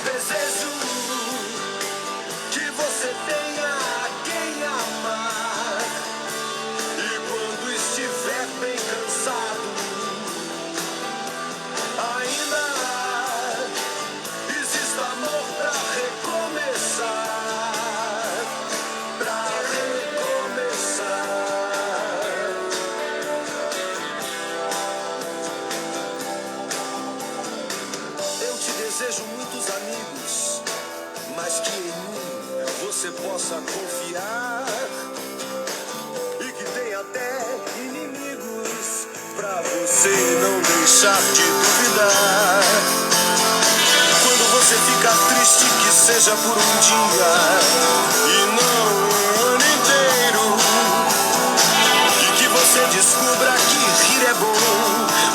Desejo que você tenha quem amar. E quando estiver bem cansado, ainda existe amor pra recomeçar. Pra recomeçar. Eu te desejo muitos amigos, mas que em mim você possa confiar. E que tenha até inimigos, pra você não deixar de duvidar. Quando você fica triste, que seja por um dia e não um ano inteiro. E que você descubra que rir é bom,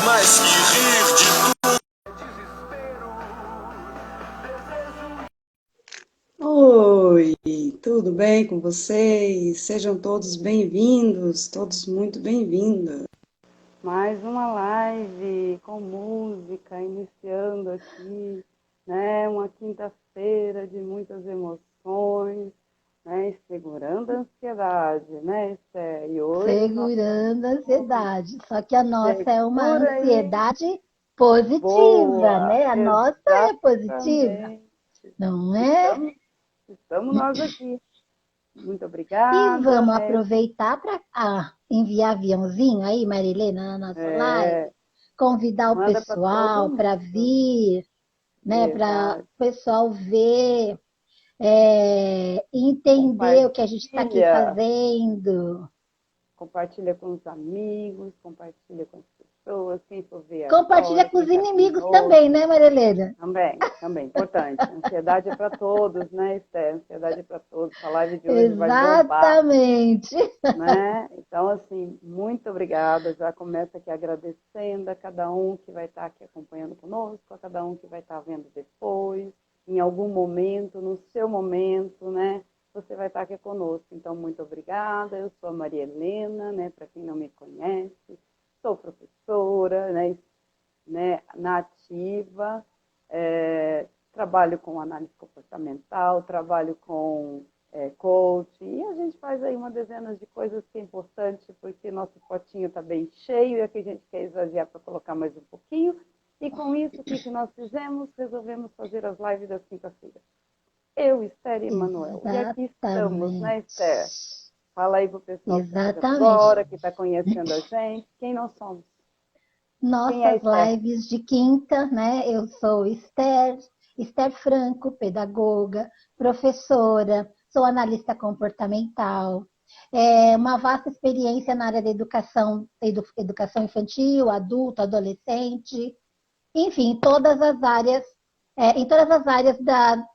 mas que rir de Oi, tudo bem com vocês? Sejam todos bem-vindos, todos muito bem-vindos. Mais uma live com música, iniciando aqui, né? Uma quinta-feira de muitas emoções, né? Segurando a ansiedade, né, Esther? E hoje Segurando a ansiedade. Só que a nossa é uma segura aí. ansiedade positiva, Boa, né? A nossa é positiva, exatamente. não é? Estamos nós aqui. Muito E obrigada. vamos né? aproveitar para enviar aviãozinho aí, Marilena, na nossa live, convidar o Manda pra pessoal todo para mundo. vir, né? Para Verdade. o pessoal ver, entender o que a gente está aqui Compartilha. fazendo. Compartilha com os amigos, compartilha com as pessoas, quem for ver Compartilha agora, com os quem tá inimigos conosco. também, né, Marilena? Também, importante. Ansiedade é para todos, né, Esther? Ansiedade é para todos. A live de hoje vai bombar, Exatamente. né? Então, assim, muito obrigada. Já começo aqui agradecendo a cada um que vai estar aqui acompanhando conosco, a cada um que vai estar vendo depois, em algum momento, no seu momento, né? Você vai estar aqui conosco. Então, muito obrigada. Eu sou a Maria Helena, né? Para quem não me conhece, sou professora, né? Nativa, trabalho com análise comportamental, trabalho com coaching, e a gente faz aí uma dezena de coisas que é importante, porque nosso potinho está bem cheio e aqui a gente quer esvaziar para colocar mais um pouquinho. E com isso, o que nós fizemos? Resolvemos fazer as lives das quinta-feiras. Eu, Esther e Emanuel. E aqui estamos, né, Esther? Fala aí para o pessoal que está agora, que está conhecendo a gente. Quem nós somos? Nossas lives de quinta, né? Eu sou Esther Franco, pedagoga, professora, sou analista comportamental. Uma vasta experiência na área da educação infantil, adulto, adolescente, enfim, todas as áreas, em todas as áreas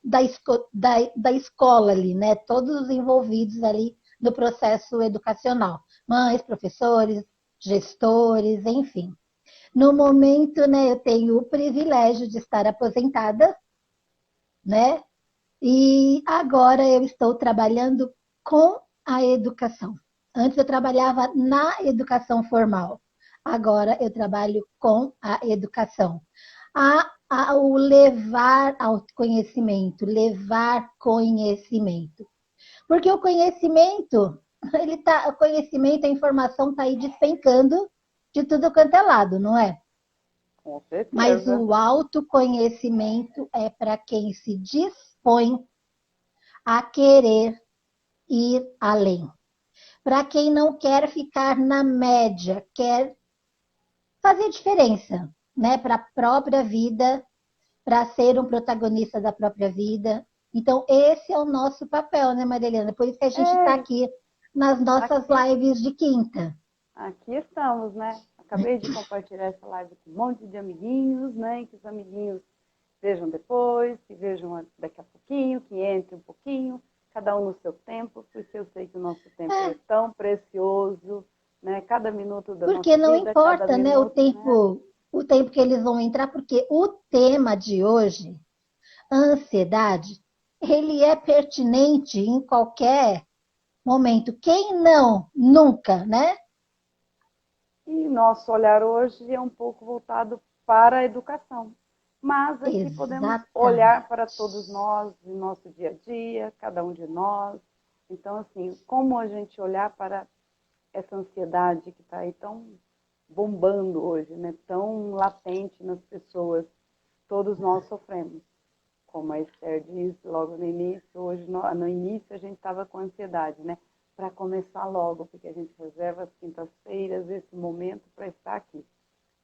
da escola ali, né? Todos os envolvidos ali no processo educacional. Mães, professores, gestores, enfim. No momento, né, eu tenho o privilégio de estar aposentada, né? E agora eu estou trabalhando com a educação. Antes eu trabalhava na educação formal. Agora eu trabalho com a educação. O levar ao conhecimento, levar conhecimento. Porque o conhecimento, o conhecimento, a informação está aí despencando de tudo quanto é lado, não é? Com certeza. Mas o autoconhecimento é para quem se dispõe a querer ir além. Para quem não quer ficar na média, quer fazer diferença, né? Para a própria vida, para ser um protagonista da própria vida. Então, esse é o nosso papel, né, Marilena? Por isso que a gente está aqui nas nossas lives de quinta. Aqui estamos, né? Acabei de compartilhar essa live com um monte de amiguinhos, né? E que os amiguinhos vejam depois, que vejam daqui a pouquinho, que entre um pouquinho, cada um no seu tempo, porque eu sei que o nosso tempo é tão precioso, né? Cada minuto da nossa vida. Porque não importa, né, o tempo que eles vão entrar, porque o tema de hoje, a ansiedade, ele é pertinente em qualquer momento. Quem não, nunca, né? E nosso olhar hoje é um pouco voltado para a educação, Mas aqui podemos Exatamente. olhar para todos nós, no nosso dia a dia, cada um de nós. Então, assim, como a gente olhar para essa ansiedade que está aí tão bombando hoje, né? Tão latente nas pessoas, todos nós sofremos. Como a Esther disse logo no início, hoje no início a gente estava com ansiedade, né? Para começar logo, porque a gente reserva as quintas-feiras, esse momento para estar aqui.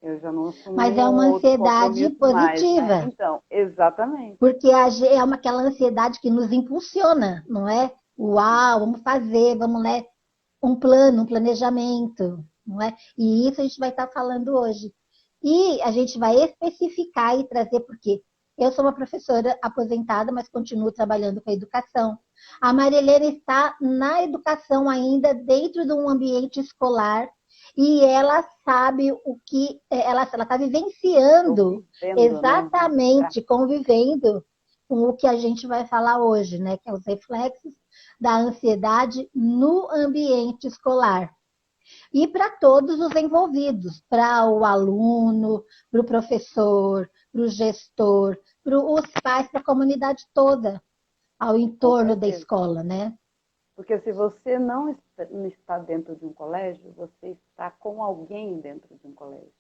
Eu já não assumo Mas é uma outro ansiedade compromisso mais, positiva. né? Então, exatamente. Porque aquela ansiedade que nos impulsiona, não é? Uau, vamos fazer, vamos, né? Um plano, um planejamento, não é? E isso a gente vai estar falando hoje. E a gente vai especificar e trazer, porque eu sou uma professora aposentada, mas continuo trabalhando com a educação. A Marilena está na educação ainda, dentro de um ambiente escolar, e ela sabe o que ela está vivenciando, exatamente, né? Convivendo com o que a gente vai falar hoje, né? Que é os reflexos da ansiedade no ambiente escolar. E para todos os envolvidos, para o aluno, para o professor, para o gestor, para os pais, para a comunidade toda, ao entorno da escola, né? Porque se você não está dentro de um colégio, você está com alguém dentro de um colégio,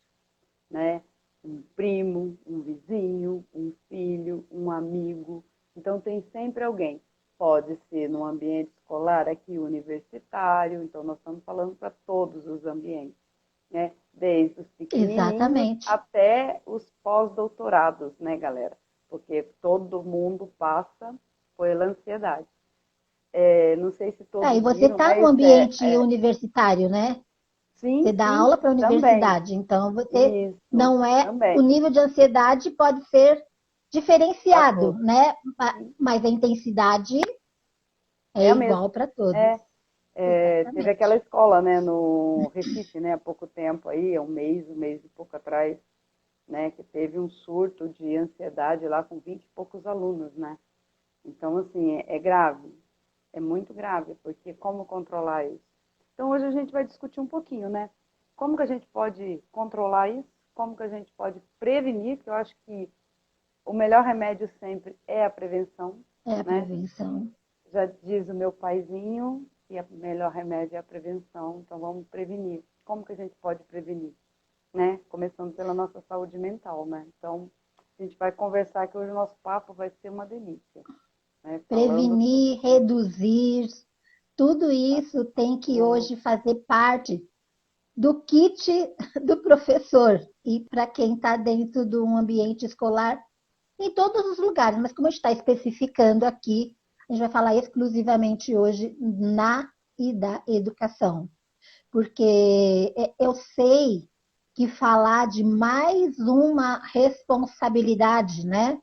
né? Um primo, um vizinho, um filho, um amigo. Então tem sempre alguém. Pode ser no ambiente escolar, aqui universitário, então nós estamos falando para todos os ambientes, né? Desde os pequenininhos até os pós-doutorados, né, galera? Porque todo mundo passa pela ansiedade. Não sei se todos e você está no ambiente universitário, né? Sim, você dá aula para a universidade, então você isso, não é... Também. O nível de ansiedade pode ser diferenciado, né? Mas a intensidade é igual para todos. Teve aquela escola, né, no Recife, né, há pouco tempo aí, um mês e pouco atrás, né, que teve um surto de ansiedade lá com 20 e poucos alunos, né? Então, assim, é grave, é muito grave, porque como controlar isso? Então, hoje a gente vai discutir um pouquinho, né? Como que a gente pode controlar isso? Como que a gente pode prevenir? Que eu acho que o melhor remédio sempre é a prevenção. É a prevenção. Já diz o meu paizinho que o melhor remédio é a prevenção. Então, vamos prevenir. Como que a gente pode prevenir? Né? Começando pela nossa saúde mental, né? Então, a gente vai conversar que hoje o nosso papo vai ser uma delícia. Né? Prevenir, reduzir, tudo isso tem que hoje fazer parte do kit do professor e para quem está dentro de um ambiente escolar em todos os lugares, mas como a gente está especificando aqui, a gente vai falar exclusivamente hoje na e da educação, porque eu sei que falar de mais uma responsabilidade, né?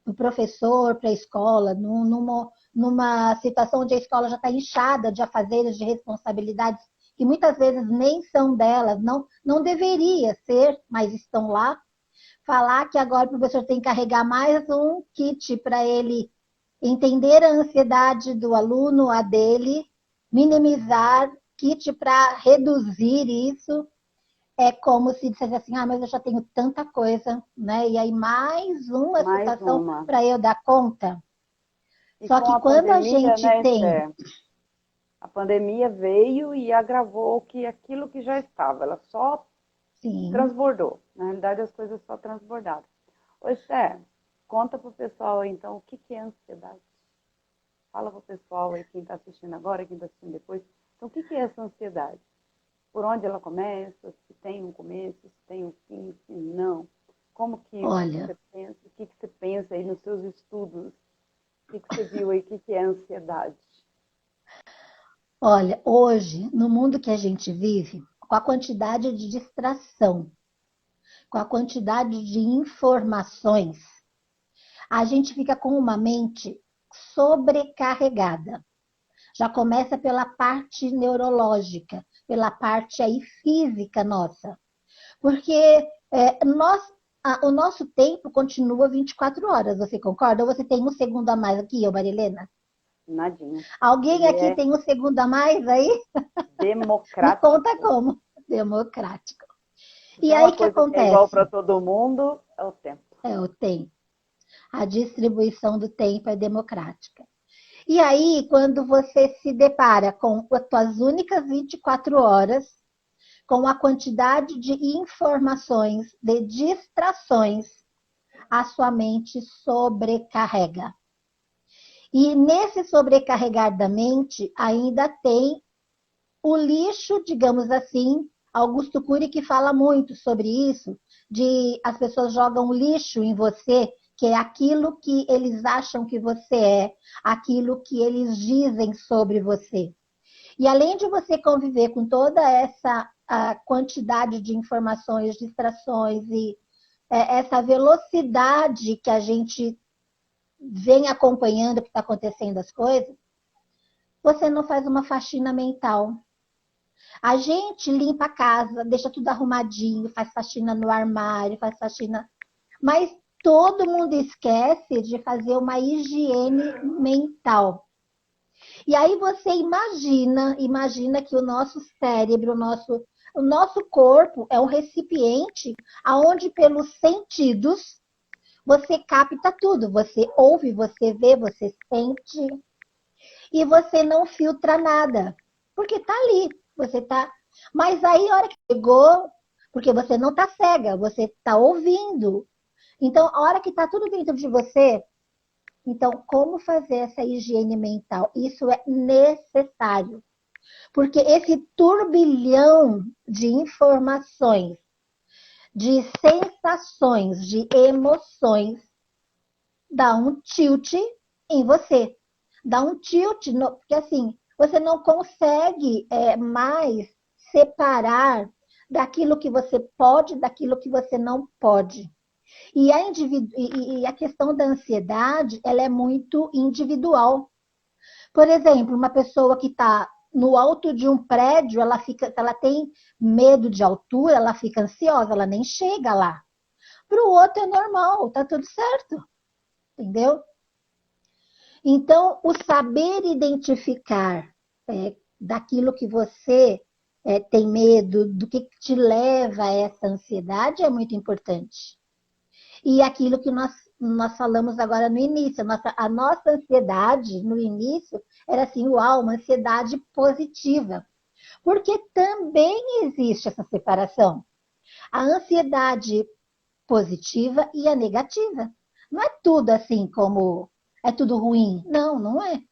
Do professor para a escola, numa situação onde a escola já está inchada de afazeres, de responsabilidades, que muitas vezes nem são delas, não deveria ser, mas estão lá. Falar que agora o professor tem que carregar mais um kit para ele entender a ansiedade do aluno, a dele, minimizar, kit para reduzir isso. É como se dissesse assim, mas eu já tenho tanta coisa, né? E aí mais uma situação para eu dar conta. E só que quando a gente tem... A pandemia veio e agravou aquilo que já estava, ela só transbordou. Na realidade, as coisas só transbordaram. Ô, Esther, conta para o pessoal, então, o que é ansiedade? Fala para o pessoal aí, quem está assistindo agora, quem está assistindo depois. Então, o que é essa ansiedade? Por onde ela começa, se tem um começo, se tem um fim, se não. Como que você pensa, o que você pensa aí nos seus estudos? O que você viu aí, o que é ansiedade? Olha, hoje, no mundo que a gente vive, com a quantidade de distração, com a quantidade de informações, a gente fica com uma mente sobrecarregada. Já começa pela parte neurológica, pela parte aí física nossa. Porque o nosso tempo continua 24 horas, você concorda? Ou você tem um segundo a mais aqui, Marilena? Nadinha. Alguém aqui tem um segundo a mais aí? Democrático. Me conta como. Democrático. E aí o que acontece? Que é igual para todo mundo é o tempo. É o tempo. A distribuição do tempo é democrática. E aí, quando você se depara com as suas únicas 24 horas, com a quantidade de informações, de distrações, a sua mente sobrecarrega. E nesse sobrecarregar da mente, ainda tem o lixo, digamos assim. Augusto Cury que fala muito sobre isso, de as pessoas jogam lixo em você, que é aquilo que eles acham que você é, aquilo que eles dizem sobre você. E além de você conviver com toda essa quantidade de informações, distrações e essa velocidade que a gente vem acompanhando o que está acontecendo as coisas, você não faz uma faxina mental. A gente limpa a casa, deixa tudo arrumadinho, faz faxina no armário, faz faxina... Mas todo mundo esquece de fazer uma higiene mental. E aí você imagina que o nosso cérebro, o nosso corpo é um recipiente onde pelos sentidos você capta tudo. Você ouve, você vê, você sente e você não filtra nada. Porque tá ali, você tá... Mas aí a hora que chegou, porque você não tá cega, você tá ouvindo. Então, a hora que tá tudo dentro de você, então, como fazer essa higiene mental? Isso é necessário. Porque esse turbilhão de informações, de sensações, de emoções, dá um tilt em você. Dá um tilt, porque assim, você não consegue mais separar daquilo que você pode, daquilo que você não pode. E a questão da ansiedade, ela é muito individual. Por exemplo, uma pessoa que está no alto de um prédio, ela tem medo de altura, ela fica ansiosa, ela nem chega lá. Para o outro é normal, tá tudo certo, entendeu? Então, o saber identificar daquilo que você tem medo, do que te leva a essa ansiedade é muito importante. E aquilo que nós falamos agora no início, a nossa ansiedade no início era assim, uau, uma ansiedade positiva. Porque também existe essa separação. A ansiedade positiva e a negativa. Não é tudo assim como é tudo ruim. Não, não é.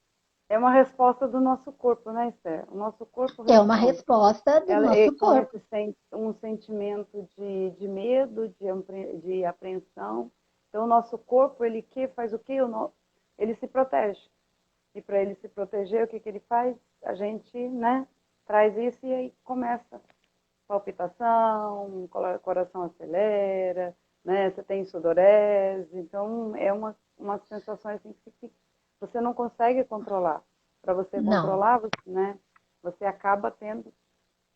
É uma resposta do nosso corpo, né, Esther? O nosso corpo é uma resposta do nosso corpo. Um sentimento de medo, de apreensão. Então, o nosso corpo, ele faz o quê? Ele se protege. E para ele se proteger, o que ele faz? A gente, né, traz isso e aí começa palpitação, o coração acelera, né, você tem sudorese. Então, é uma sensação assim que você não consegue controlar. Para você controlar, você acaba tendo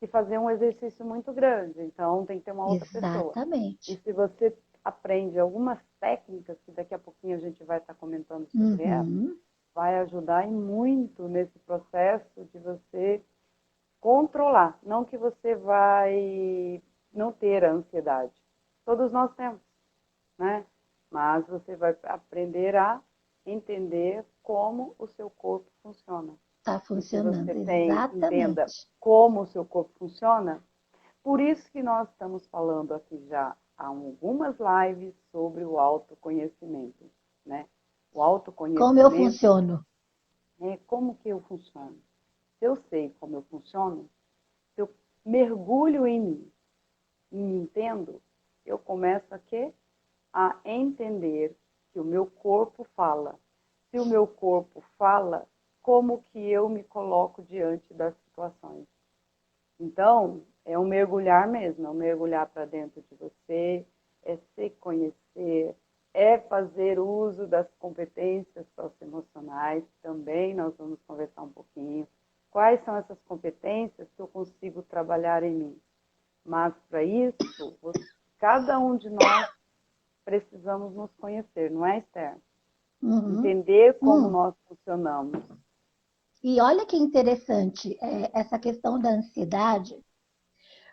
que fazer um exercício muito grande. Então, tem que ter uma outra pessoa. Exatamente. E se você aprende algumas técnicas, que daqui a pouquinho a gente vai estar comentando sobre elas, vai ajudar muito nesse processo de você controlar. Não que você vai não ter a ansiedade. Todos nós temos, né? Mas você vai aprender a entender como o seu corpo funciona. Está funcionando, se você exatamente. Entenda como o seu corpo funciona, por isso que nós estamos falando aqui já há algumas lives sobre o autoconhecimento, né? O autoconhecimento... Como eu funciono? Como que eu funciono? Se eu sei como eu funciono, se eu mergulho em mim e me entendo, eu começo a entender que o meu corpo fala. Se o meu corpo fala, como que eu me coloco diante das situações? Então, é um mergulhar mesmo, é um mergulhar para dentro de você, é se conhecer, é fazer uso das competências socioemocionais, também nós vamos conversar um pouquinho. Quais são essas competências que eu consigo trabalhar em mim? Mas, para isso, cada um de nós precisamos nos conhecer, não é, Esther? Entender como nós funcionamos. E olha que interessante, essa questão da ansiedade.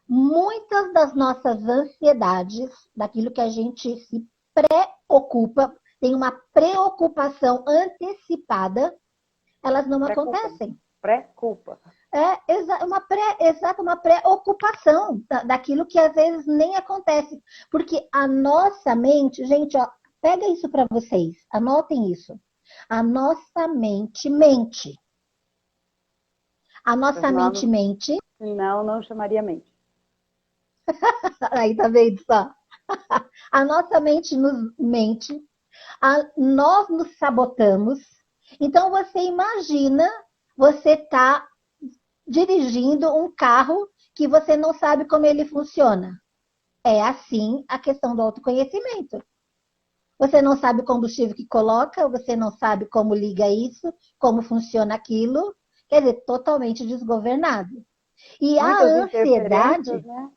Muitas das nossas ansiedades, daquilo que a gente se pré-ocupa, tem uma preocupação antecipada, elas não acontecem. Pré-culpa. Uma preocupação daquilo que às vezes nem acontece. Porque a nossa mente, gente, ó, pega isso para vocês, anotem isso. A nossa mente mente. A nossa mente mente. Senão, não chamaria mente. Aí tá vendo só? A nossa mente nos mente, nós nos sabotamos. Então você imagina, você tá dirigindo um carro que você não sabe como ele funciona. É assim a questão do autoconhecimento. Você não sabe o combustível que coloca, você não sabe como liga isso, como funciona aquilo. Quer dizer, totalmente desgovernado. E a ansiedade... Né?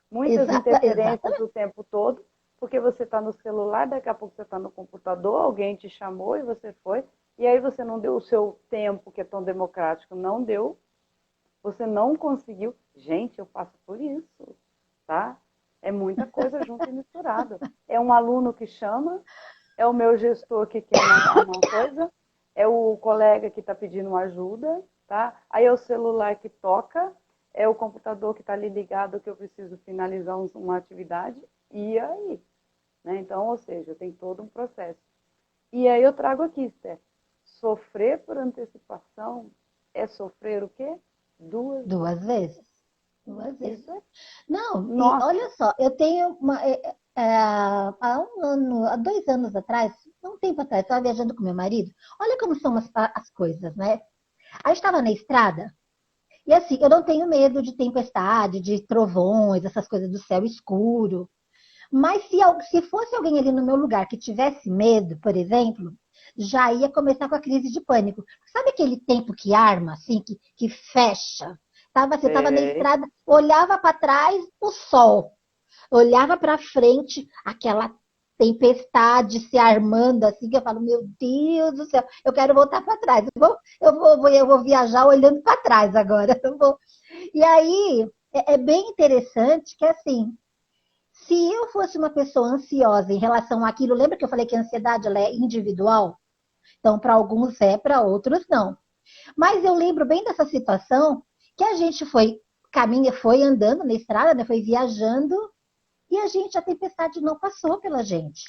Muitas interferências o tempo todo, porque você está no celular, daqui a pouco você está no computador, alguém te chamou e você foi, e aí você não deu o seu tempo, que é tão democrático, não deu, você não conseguiu. Gente, eu passo por isso, tá? É muita coisa junto e misturada. É um aluno que chama, é o meu gestor que quer uma coisa, é o colega que está pedindo ajuda, tá? Aí é o celular que toca, é o computador que está ali ligado que eu preciso finalizar uma atividade, e aí? Né? Então, ou seja, tem todo um processo. E aí eu trago aqui, Esther, sofrer por antecipação é sofrer o quê? Duas vezes. Duas vezes. Isso é... Não, olha só, eu tenho há 2 anos atrás, um tempo atrás, estava viajando com meu marido. Olha como são as coisas, né? Aí estava na estrada, e assim, eu não tenho medo de tempestade, de trovões, essas coisas do céu escuro. Mas se fosse alguém ali no meu lugar que tivesse medo, por exemplo, já ia começar com a crise de pânico. Sabe aquele tempo que arma, assim, que fecha? Você estava na estrada, olhava para trás, o sol. Olhava para frente, aquela tempestade se armando, assim, que eu falo, meu Deus do céu, eu quero voltar para trás. Eu vou viajar olhando para trás agora. E aí, é bem interessante que, assim, se eu fosse uma pessoa ansiosa em relação àquilo, lembra que eu falei que a ansiedade ela é individual? Então, para alguns é, para outros não. Mas eu lembro bem dessa situação que a gente foi andando na estrada, né, foi viajando, e a tempestade não passou pela gente.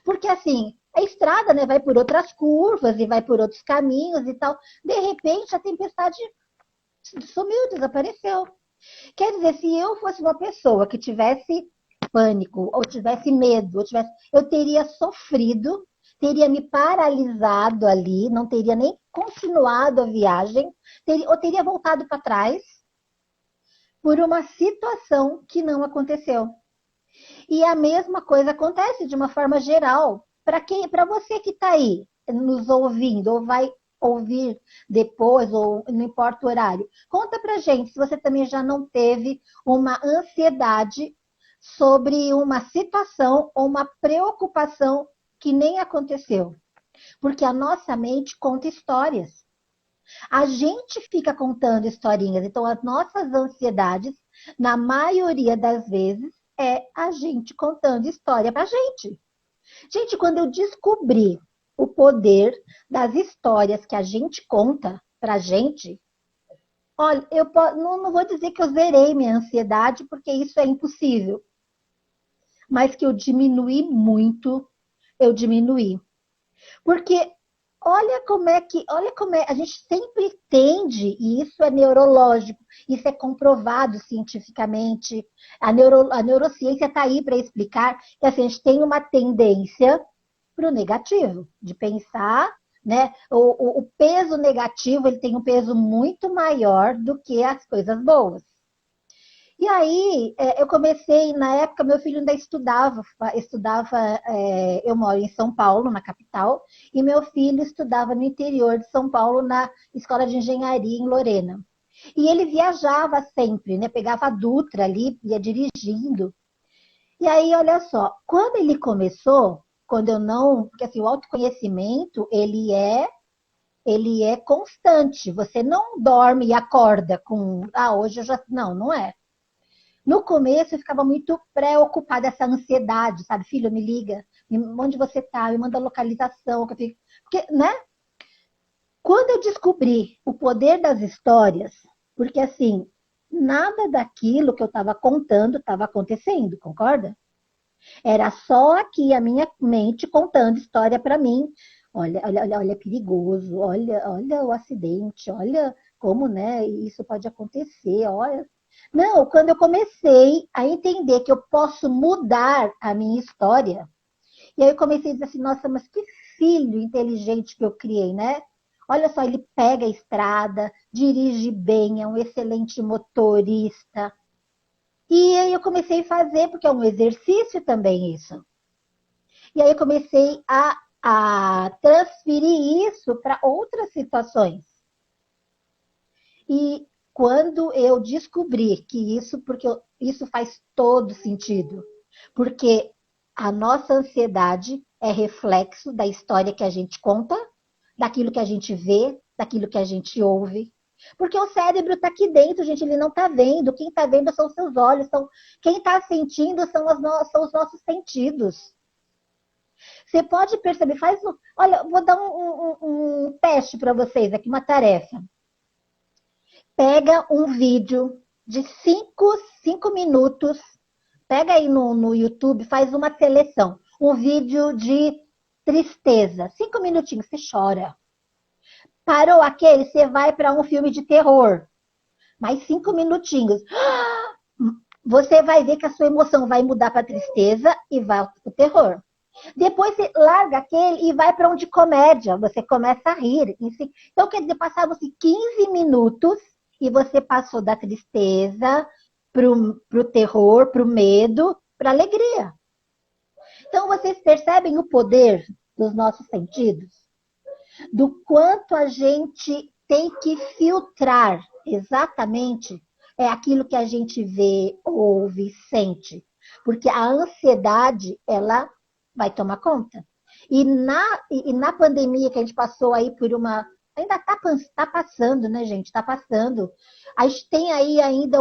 Porque assim, a estrada, né, vai por outras curvas e vai por outros caminhos e tal. De repente, a tempestade sumiu, desapareceu. Quer dizer, se eu fosse uma pessoa que tivesse pânico, ou tivesse medo, eu teria sofrido, teria me paralisado ali, não teria nem continuado a viagem, ou teria voltado para trás por uma situação que não aconteceu. E a mesma coisa acontece de uma forma geral. Para você que está aí nos ouvindo, ou vai ouvir depois, ou não importa o horário, conta pra gente se você também já não teve uma ansiedade sobre uma situação ou uma preocupação que nem aconteceu. Porque a nossa mente conta histórias. A gente fica contando historinhas, então as nossas ansiedades, na maioria das vezes, é a gente contando história pra gente. Gente, quando eu descobri o poder das histórias que a gente conta pra gente, olha, eu não vou dizer que eu zerei minha ansiedade, porque isso é impossível. Mas que eu diminuí muito, eu diminuí. Porque olha como é, a gente sempre tende, e isso é neurológico, isso é comprovado cientificamente, a neurociência está aí para explicar que assim, a gente tem uma tendência para o negativo, de pensar, né? O peso negativo ele tem um peso muito maior do que as coisas boas. E aí, eu comecei, na época, meu filho ainda estudava, eu moro em São Paulo, na capital, e meu filho estudava no interior de São Paulo, na Escola de Engenharia, em Lorena. E ele viajava sempre, né? Pegava a Dutra ali, ia dirigindo. E aí, olha só, quando ele começou, porque assim, o autoconhecimento, ele é constante, você não dorme e acorda com, hoje eu já, não é. No começo eu ficava muito preocupada, essa ansiedade, sabe? Filho, me liga, onde você tá? Me manda a localização. Porque, né? Quando eu descobri o poder das histórias, porque assim, nada daquilo que eu estava contando estava acontecendo, concorda? Era só aqui a minha mente contando história para mim. Olha, olha, olha, olha, é perigoso, olha, olha o acidente, olha como, né, isso pode acontecer, olha. Não, quando eu comecei a entender que eu posso mudar a minha história, e aí eu comecei a dizer assim, nossa, mas que filho inteligente que eu criei, né? Olha só, ele pega a estrada, dirige bem, é um excelente motorista. E aí eu comecei a fazer, porque é um exercício também isso. E aí eu comecei a transferir isso para outras situações. E quando eu descobri que isso, porque isso faz todo sentido, porque a nossa ansiedade é reflexo da história que a gente conta, daquilo que a gente vê, daquilo que a gente ouve. Porque o cérebro está aqui dentro, gente, ele não está vendo. Quem está vendo são os seus olhos, quem está sentindo são os nossos sentidos. Você pode perceber, olha, vou dar um teste para vocês aqui, uma tarefa. Pega um vídeo de 5 minutos, pega aí no YouTube, faz uma seleção. Um vídeo de tristeza, 5 minutinhos, você chora. Parou aquele, você vai para um filme de terror. Mais 5 minutinhos. Você vai ver que a sua emoção vai mudar para tristeza e vai para o terror. Depois você larga aquele e vai para um de comédia. Você começa a rir. Então, quer dizer, passavam-se 15 minutos e você passou da tristeza para o terror, para o medo, para a alegria. Então, vocês percebem o poder dos nossos sentidos? Do quanto a gente tem que filtrar exatamente aquilo que a gente vê, ouve, sente. Porque a ansiedade, ela vai tomar conta. E na pandemia que a gente passou aí por uma... Ainda está passando, né, gente? Está passando. A gente tem aí ainda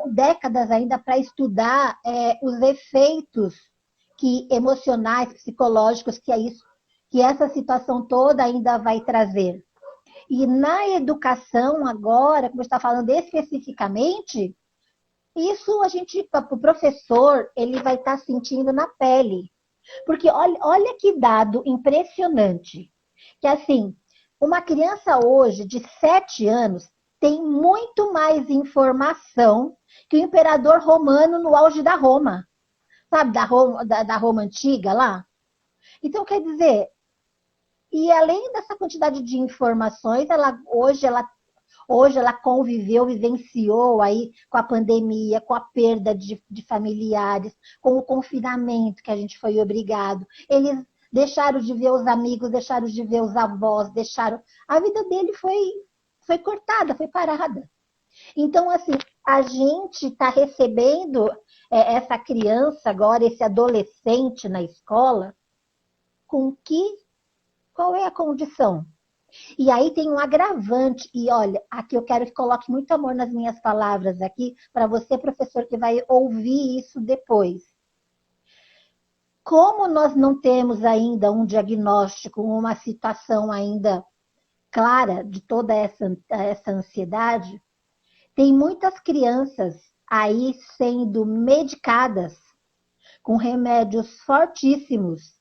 décadas ainda para estudar os efeitos emocionais, psicológicos que essa situação toda ainda vai trazer. E na educação agora, como está falando especificamente, isso o professor, ele vai estar sentindo na pele. Porque olha que dado impressionante. Que assim, uma criança hoje de 7 anos tem muito mais informação que o imperador romano no auge da Roma. Sabe, da Roma antiga lá? Então, quer dizer, e além dessa quantidade de informações, hoje ela conviveu, vivenciou aí com a pandemia, com a perda de familiares, com o confinamento que a gente foi obrigado. Eles deixaram de ver os amigos, deixaram de ver os avós, a vida dele foi cortada, foi parada. Então, assim, a gente está recebendo essa criança agora, esse adolescente na escola, qual é a condição? E aí tem um agravante, e olha, aqui eu quero que coloque muito amor nas minhas palavras aqui, para você, professor, que vai ouvir isso depois. Como nós não temos ainda um diagnóstico, uma situação ainda clara de toda essa ansiedade, tem muitas crianças aí sendo medicadas com remédios fortíssimos,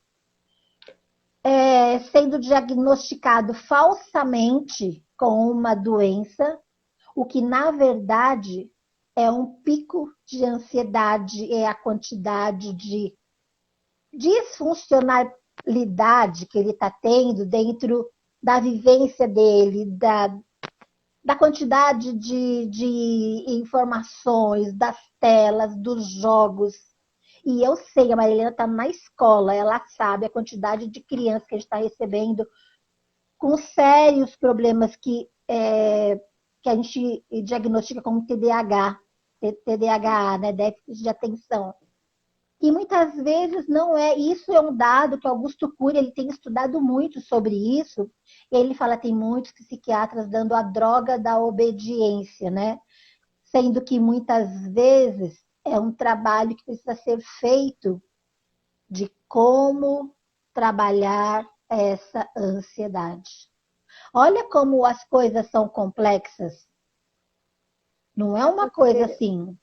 sendo diagnosticado falsamente com uma doença, o que na verdade é um pico de ansiedade, é a quantidade de disfuncionalidade que ele está tendo dentro da vivência dele, da quantidade de informações, das telas, dos jogos. E eu sei, a Marilena está na escola, ela sabe a quantidade de crianças que a gente está recebendo com sérios problemas que a gente diagnostica como TDAH, né, déficit de atenção. E muitas vezes não é, isso é um dado que Augusto Cury, ele tem estudado muito sobre isso, ele fala, tem muitos psiquiatras dando a droga da obediência, né? Sendo que muitas vezes é um trabalho que precisa ser feito de como trabalhar essa ansiedade. Olha como as coisas são complexas. Não é uma coisa assim.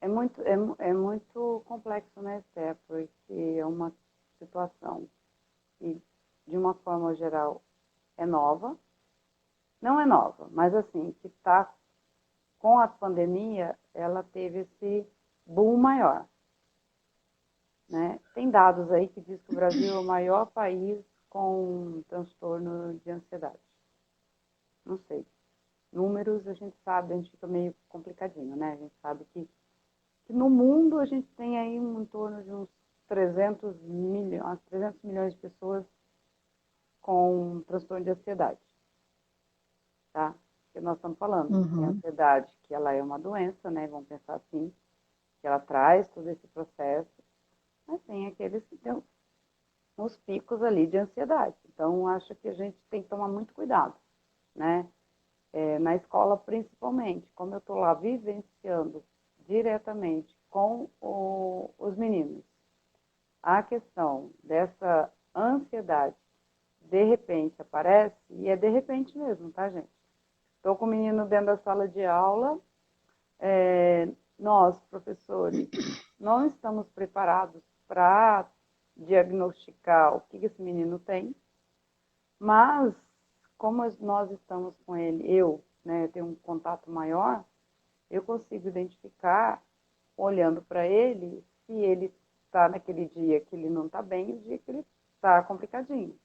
É muito complexo, né, Esther? Porque é uma situação que, de uma forma geral, é nova. Não é nova, mas assim, que está com a pandemia, ela teve esse boom maior. Né? Tem dados aí que diz que o Brasil é o maior país com transtorno de ansiedade. Não sei. Números a gente sabe, a gente fica meio complicadinho, né? A gente sabe que no mundo a gente tem aí em torno de uns 300 milhões de pessoas com transtorno de ansiedade. Tá? Que nós estamos falando. Tem ansiedade, que ela é uma doença, né? Vamos pensar assim, que ela traz todo esse processo, mas tem aqueles que têm os picos ali de ansiedade. Então, acho que a gente tem que tomar muito cuidado, né? Na escola, principalmente, como eu estou lá vivenciando diretamente com os meninos, a questão dessa ansiedade, de repente aparece, e é de repente mesmo, tá, gente? Estou com o menino dentro da sala de aula, nós, professores, não estamos preparados para diagnosticar o que esse menino tem, mas como nós estamos com ele, né, tenho um contato maior, eu consigo identificar, olhando para ele, se ele está naquele dia que ele não está bem e o dia que ele está complicadinho.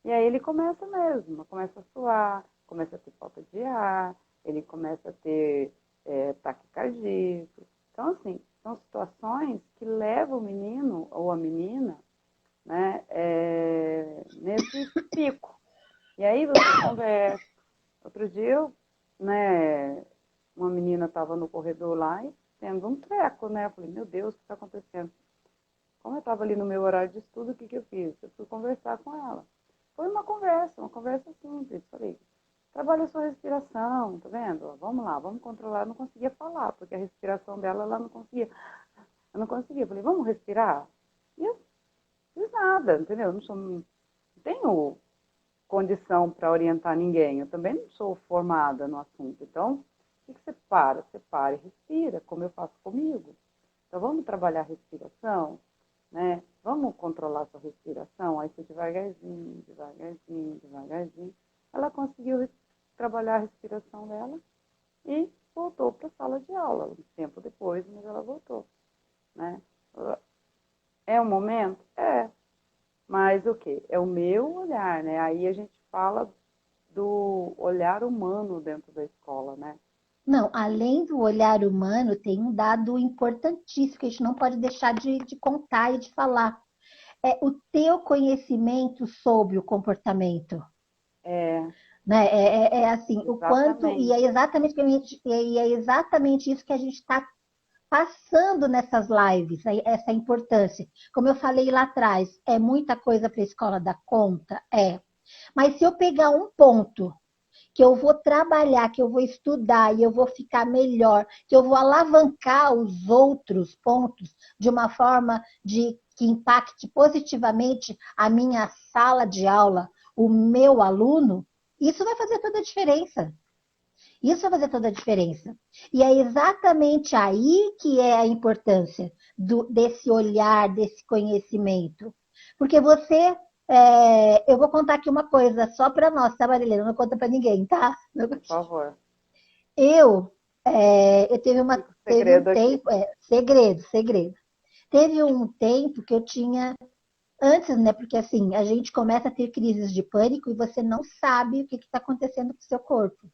E aí ele começa mesmo, começa a suar, começa a ter falta de ar, ele começa a ter taquicardia. Então, assim, são situações que levam o menino ou a menina, né, nesse pico. E aí você conversa. Outro dia, né, uma menina estava no corredor lá e tendo um treco, né? Eu falei, meu Deus, o que está acontecendo? Como eu estava ali no meu horário de estudo, o que eu fiz? Eu fui conversar com ela. Foi uma conversa simples. Falei, trabalha a sua respiração, tá vendo? Vamos lá, vamos controlar. Eu não conseguia falar, porque a respiração dela, ela não conseguia. Eu não conseguia. Falei, vamos respirar? E eu fiz nada, entendeu? Não tenho condição para orientar ninguém. Eu também não sou formada no assunto. Então, o que você para? Você para e respira, como eu faço comigo. Então, vamos trabalhar a respiração, né? Vamos controlar a sua respiração. Aí, você devagarzinho, ela conseguiu trabalhar a respiração dela e voltou para a sala de aula. Um tempo depois, mas ela voltou, né? É um momento? É. Mas o quê? É o meu olhar, né? Aí a gente fala do olhar humano dentro da escola, né? Não, além do olhar humano, tem um dado importantíssimo que a gente não pode deixar de contar e de falar. É o teu conhecimento sobre o comportamento. Né? Assim, o quanto, e é exatamente isso que a gente está passando nessas lives, essa importância. Como eu falei lá atrás, é muita coisa para a escola dar conta? É. Mas se eu pegar um ponto que eu vou trabalhar, que eu vou estudar e eu vou ficar melhor, que eu vou alavancar os outros pontos de uma forma que impacte positivamente a minha sala de aula, o meu aluno, isso vai fazer toda a diferença. Isso vai fazer toda a diferença. E é exatamente aí que é a importância desse olhar, desse conhecimento. Porque você... eu vou contar aqui uma coisa só para nós, tá, Marilena? Não conta para ninguém, tá? Por favor. Eu teve um tempo... segredo. Teve um tempo que eu tinha... Antes, né? Porque assim, a gente começa a ter crises de pânico e você não sabe o que está acontecendo com o seu corpo.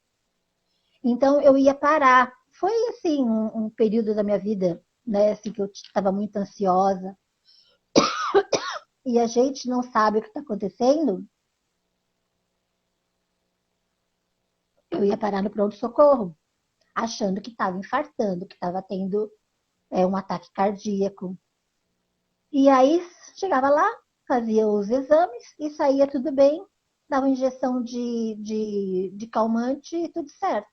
Então, eu ia parar. Foi, assim, um período da minha vida, né, assim, que eu estava muito ansiosa. E a gente não sabe o que está acontecendo. Eu ia parar no pronto-socorro, achando que estava infartando, que estava tendo um ataque cardíaco. E aí, chegava lá, fazia os exames e saía tudo bem, dava injeção de calmante e tudo certo.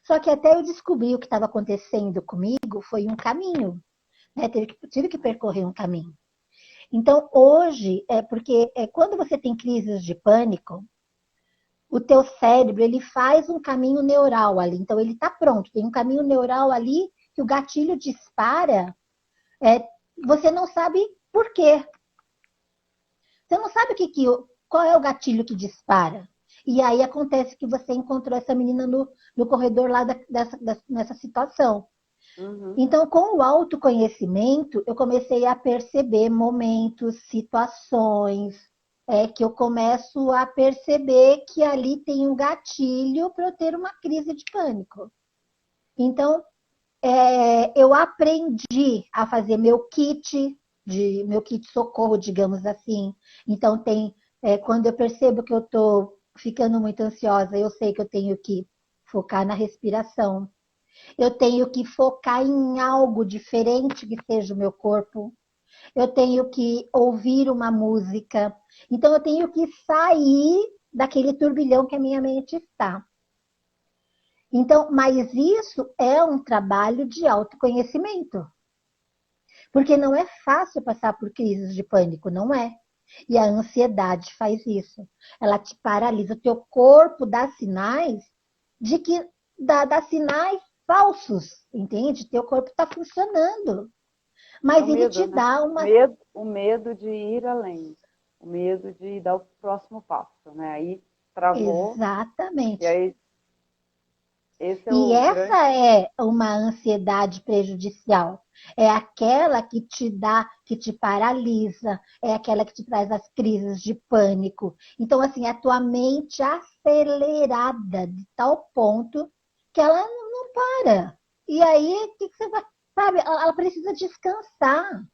Só que até eu descobrir o que estava acontecendo comigo, foi um caminho, né? Tive que percorrer um caminho. Então, hoje, porque quando você tem crises de pânico, o teu cérebro, ele faz um caminho neural ali. Então, ele está pronto. Tem um caminho neural ali que o gatilho dispara. Você não sabe por quê. Você não sabe qual é o gatilho que dispara. E aí acontece que você encontrou essa menina no corredor lá nessa situação. Uhum. Então, com o autoconhecimento, eu comecei a perceber momentos, situações, que eu começo a perceber que ali tem um gatilho para eu ter uma crise de pânico. Então, eu aprendi a fazer meu kit socorro, digamos assim. Então, quando eu percebo que eu estou ficando muito ansiosa, eu sei que eu tenho que focar na respiração. Eu tenho que focar em algo diferente que seja o meu corpo. Eu tenho que ouvir uma música. Então, eu tenho que sair daquele turbilhão que a minha mente está. Então, mas isso é um trabalho de autoconhecimento. Porque não é fácil passar por crises de pânico, não é? E a ansiedade faz isso. Ela te paralisa. O teu corpo dá sinais dá sinais falsos, entende? Teu corpo está funcionando. Mas o ele medo, te né? dá uma... O medo de ir além. O medo de dar o próximo passo, né? Aí travou. Exatamente. E aí, esse é E o essa grande... é uma ansiedade prejudicial. É aquela que te dá, que te paralisa, é aquela que te traz as crises de pânico. Então, assim, a tua mente acelerada de tal ponto que ela não para. E aí, o que você vai... Sabe, ela precisa descansar.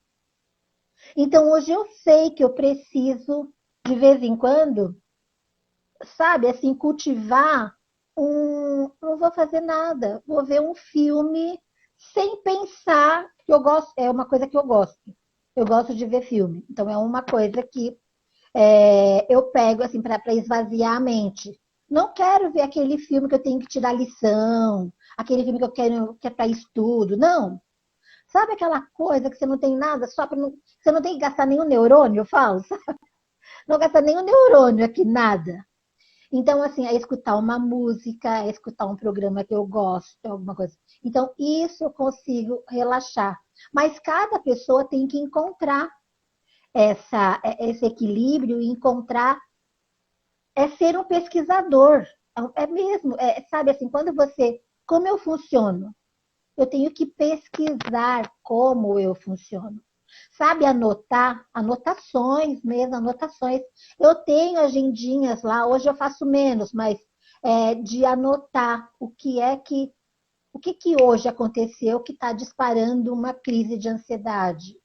Então, hoje eu sei que eu preciso, de vez em quando, sabe, assim, cultivar não vou fazer nada, vou ver um filme sem pensar, que eu gosto, é uma coisa que eu gosto. Eu gosto de ver filme. Então, é uma coisa que eu pego, assim, para esvaziar a mente. Não quero ver aquele filme que eu tenho que tirar lição, aquele filme que é para estudo. Não. Sabe aquela coisa que você não tem nada, você não tem que gastar nenhum neurônio, eu falo, sabe? Não gastar nenhum neurônio aqui, nada. Então, assim, é escutar uma música, é escutar um programa que eu gosto, alguma coisa. Então, isso eu consigo relaxar. Mas cada pessoa tem que encontrar esse equilíbrio e encontrar, ser um pesquisador. É mesmo, sabe assim, como eu funciono? Eu tenho que pesquisar como eu funciono. Sabe, anotações mesmo, anotações. Eu tenho agendinhas lá, hoje eu faço menos, mas de anotar o que hoje aconteceu que está disparando uma crise de ansiedade.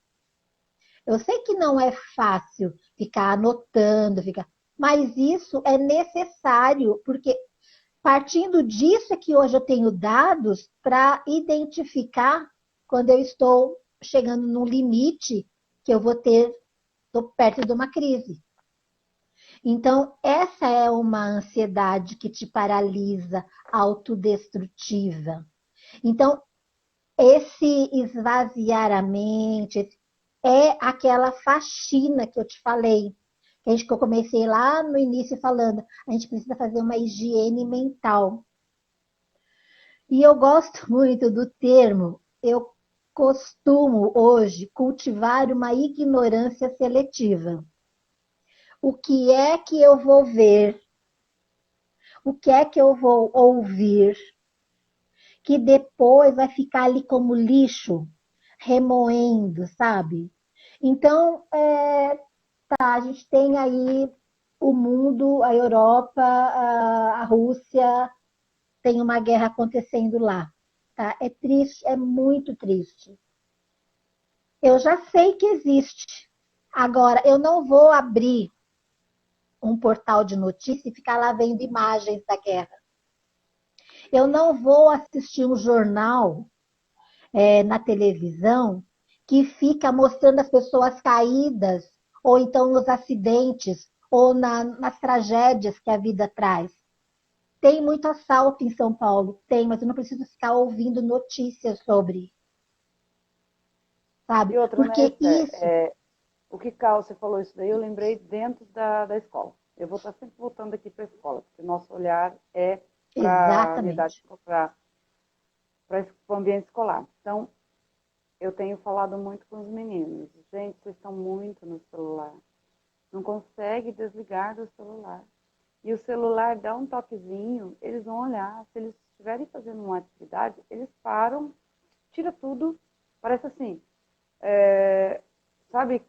Eu sei que não é fácil ficar anotando, mas isso é necessário, porque partindo disso é que hoje eu tenho dados para identificar quando eu estou chegando num limite que eu estou perto de uma crise. Então, essa é uma ansiedade que te paralisa, autodestrutiva. Então, esse esvaziar a mente é aquela faxina que eu te falei, que eu comecei lá no início falando, a gente precisa fazer uma higiene mental. E eu gosto muito do termo, eu costumo hoje cultivar uma ignorância seletiva. O que é que eu vou ver? O que é que eu vou ouvir? Que depois vai ficar ali como lixo, remoendo, sabe? Então, a gente tem aí o mundo, a Europa, a Rússia, tem uma guerra acontecendo lá. Tá? É triste, é muito triste. Eu já sei que existe. Agora, eu não vou abrir um portal de notícia e ficar lá vendo imagens da guerra. Eu não vou assistir um jornal na televisão que fica mostrando as pessoas caídas, ou então nos acidentes, ou nas tragédias que a vida traz. Tem muito assalto em São Paulo, tem, mas eu não preciso ficar ouvindo notícias sobre, sabe? E outra, né, Porque Esther, isso, o que você falou isso daí, eu lembrei dentro da escola. Eu vou estar sempre voltando aqui para a escola, porque o nosso olhar é para a unidade, exatamente. para o ambiente escolar. Então, eu tenho falado muito com os meninos. Gente, vocês estão muito no celular. Não consegue desligar do celular. E o celular dá um toquezinho, eles vão olhar. Se eles estiverem fazendo uma atividade, eles param, tira tudo. Parece assim, sabe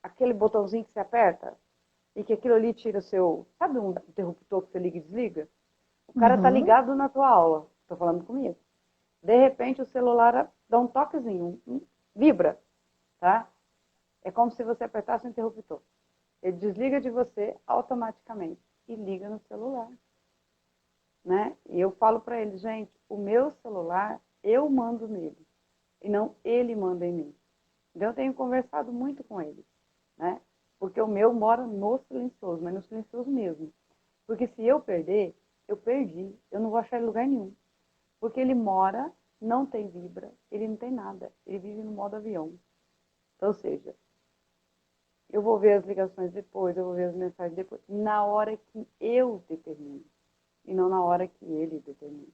aquele botãozinho que você aperta? E que aquilo ali tira o seu... Sabe um interruptor que você liga e desliga? O cara tá Uhum. ligado na tua aula. Tô falando comigo. De repente, o celular dá um toquezinho, vibra, tá? É como se você apertasse o interruptor. Ele desliga de você automaticamente e liga no celular, né? E eu falo para ele, gente, o meu celular, eu mando nele, e não ele manda em mim. Então, eu tenho conversado muito com ele, né? Porque o meu mora no silencioso, mas no silencioso mesmo. Porque se eu perder, eu perdi. Eu não vou achar em lugar nenhum. Porque ele mora, não tem vibra, ele não tem nada. Ele vive no modo avião. Então, ou seja, eu vou ver as ligações depois, eu vou ver as mensagens depois, na hora que eu determino, e não na hora que ele determina.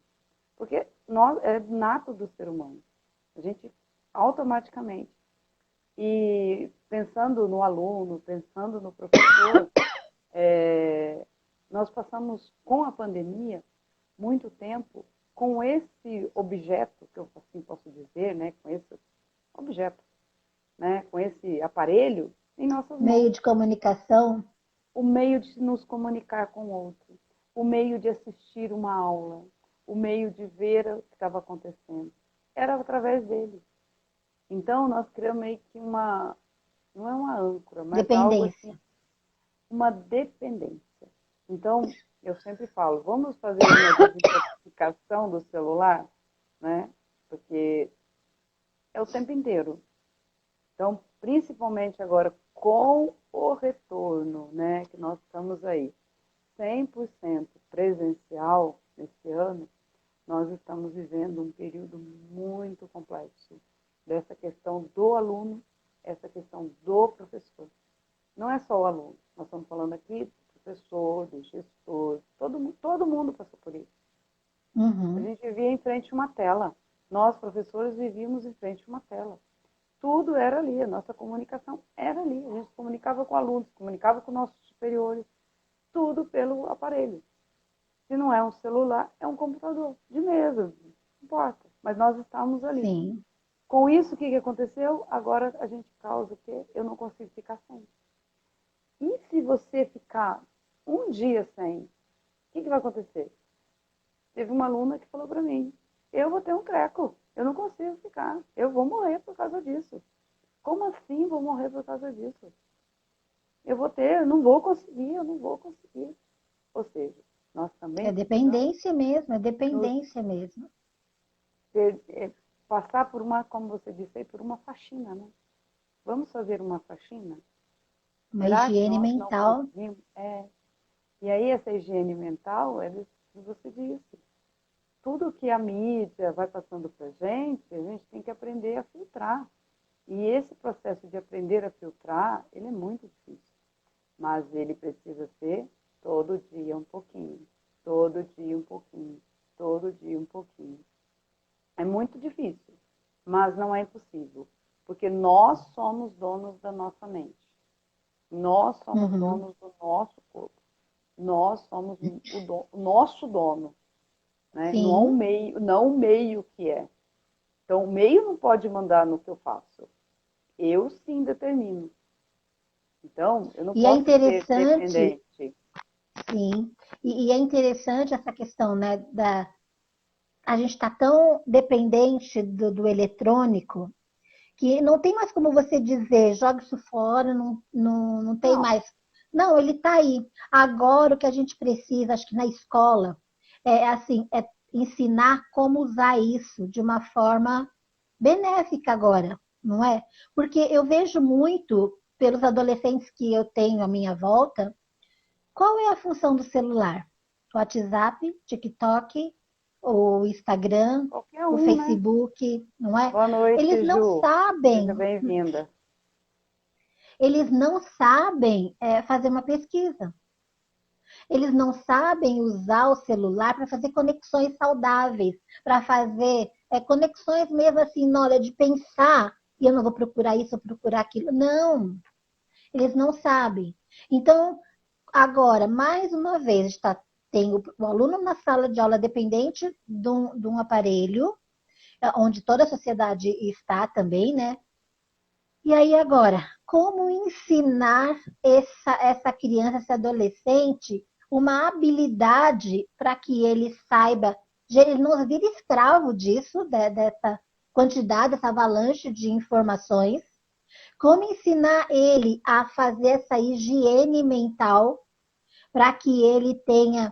Porque é nato do ser humano. A gente automaticamente. E pensando no aluno, pensando no professor, nós passamos com a pandemia muito tempo com esse objeto, que eu assim posso dizer, né, com esse objeto, né, com esse aparelho em nossas Meio mãos. de comunicação, O meio de nos comunicar com o outro, o meio de assistir uma aula, o meio de ver o que estava acontecendo. Era através dele. Então, nós criamos meio que não é uma âncora, mas algo assim, dependência. uma dependência. Então, eu sempre falo, vamos fazer uma desintoxicação do celular, né? Porque é o tempo inteiro. Então, principalmente agora com o retorno, né, que nós estamos aí 100% presencial nesse ano, nós estamos vivendo um período muito complexo dessa questão do aluno, essa questão do professor. Não é só o aluno, nós estamos falando aqui do professor, do gestor, todo mundo passou por isso. A Uhum. gente vivia em frente a uma tela. Nós, professores, vivíamos em frente a uma tela. Tudo era ali, a nossa comunicação era ali. A gente se comunicava com alunos, se comunicava com nossos superiores, tudo pelo aparelho. Se não é um celular, é um computador, de mesa, não importa. Mas nós estávamos ali. Sim. Com isso, o que aconteceu? Agora a gente causa o quê? Eu não consigo ficar sem. E se você ficar um dia sem, o que vai acontecer? Teve uma aluna que falou para mim, eu vou ter um treco, eu não consigo ficar, eu vou morrer por causa disso. Como assim vou morrer por causa disso? Eu não vou conseguir, eu não vou conseguir. Ou seja, nós também É precisamos dependência mesmo, é nos dependência mesmo. passar por uma, como você disse aí, por uma faxina, né? Vamos fazer uma faxina? Uma Será que higiene nós não mental. conseguimos? E aí essa higiene mental, você disse, tudo que a mídia vai passando para a gente tem que aprender a filtrar. E esse processo de aprender a filtrar, ele é muito difícil. Mas ele precisa ser todo dia um pouquinho, todo dia um pouquinho, todo dia um pouquinho. É muito difícil, mas não é impossível, porque nós somos donos da nossa mente. Nós somos Uhum. donos do nosso corpo. Nós somos o nosso dono, né? Não é Sim. não o meio que é. Então, o meio não pode mandar no que eu faço. Eu sim determino. Então, eu não E é posso ser interessante, dependente. sim. E é interessante essa questão, né, a gente está tão dependente do eletrônico que não tem mais como você dizer, joga isso fora, não tem Não, mais. Não, ele está aí. Agora o que a gente precisa, acho que na escola, é assim, é ensinar como usar isso de uma forma benéfica agora, não é? Porque eu vejo muito pelos adolescentes que eu tenho à minha volta, qual é a função do celular? WhatsApp, TikTok, o Instagram, Qualquer o um, né? Facebook, não é? Boa noite, Eles não Ju. sabem, Seja bem-vinda. eles não sabem fazer uma pesquisa. Eles não sabem usar o celular para fazer conexões saudáveis, para fazer conexões mesmo assim, na hora de pensar, e eu não vou procurar isso, vou procurar aquilo. Não, eles não sabem. Então, agora, mais uma vez, tem o aluno na sala de aula dependente de um aparelho, onde toda a sociedade está também, né? E aí agora, como ensinar essa criança, esse adolescente, uma habilidade para que ele saiba, ele não vira escravo disso, dessa quantidade, dessa avalanche de informações. Como ensinar ele a fazer essa higiene mental para que ele tenha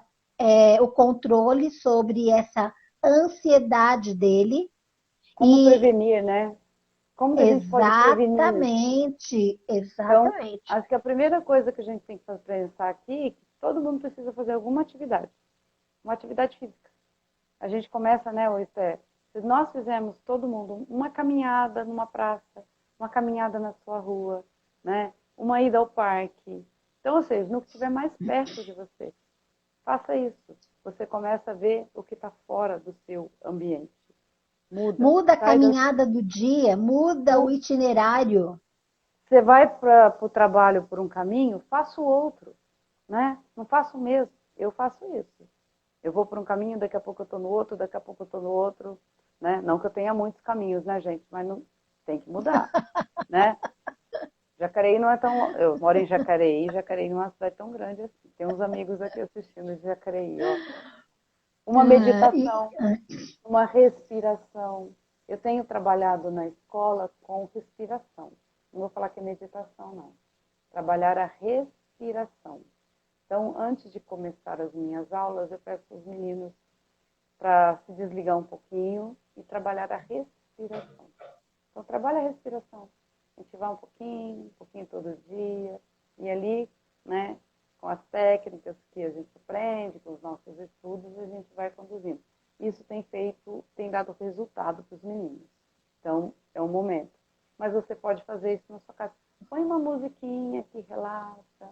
o controle sobre essa ansiedade dele. Como prevenir, né? Como que a gente pode prevenir isso? Exatamente. Então, acho que a primeira coisa que a gente tem que pensar aqui é que todo mundo precisa fazer alguma atividade. Uma atividade física. A gente começa, né, Esther? Se nós fizermos todo mundo uma caminhada numa praça, uma caminhada na sua rua, né? Uma ida ao parque. Então, ou seja, no que estiver mais perto de você, faça isso. Você começa a ver o que está fora do seu ambiente. Muda a caminhada do dia, muda o itinerário. Você vai para o trabalho por um caminho, faça o outro, né? Não faço o mesmo, eu faço isso. Eu vou por um caminho, daqui a pouco eu estou no outro, daqui a pouco eu estou no outro, né? Não que eu tenha muitos caminhos, né, gente? Mas não tem que mudar, né? Jacareí não é tão... Eu moro em Jacareí, Jacareí não é uma cidade tão grande assim. Tem uns amigos aqui assistindo de Jacareí, ó. Uma meditação, uma respiração. Eu tenho trabalhado na escola com respiração. Não vou falar que é meditação, não. Trabalhar a respiração. Então, antes de começar as minhas aulas, eu peço aos meninos para se desligar um pouquinho e trabalhar a respiração. Então, trabalha a respiração. A gente vai um pouquinho todo dia. E ali, né, com as técnicas que a gente aprende, com os nossos estudos, a gente vai conduzindo. Isso tem dado resultado para os meninos. Então, é um momento. Mas você pode fazer isso na sua casa. Põe uma musiquinha que relaxa,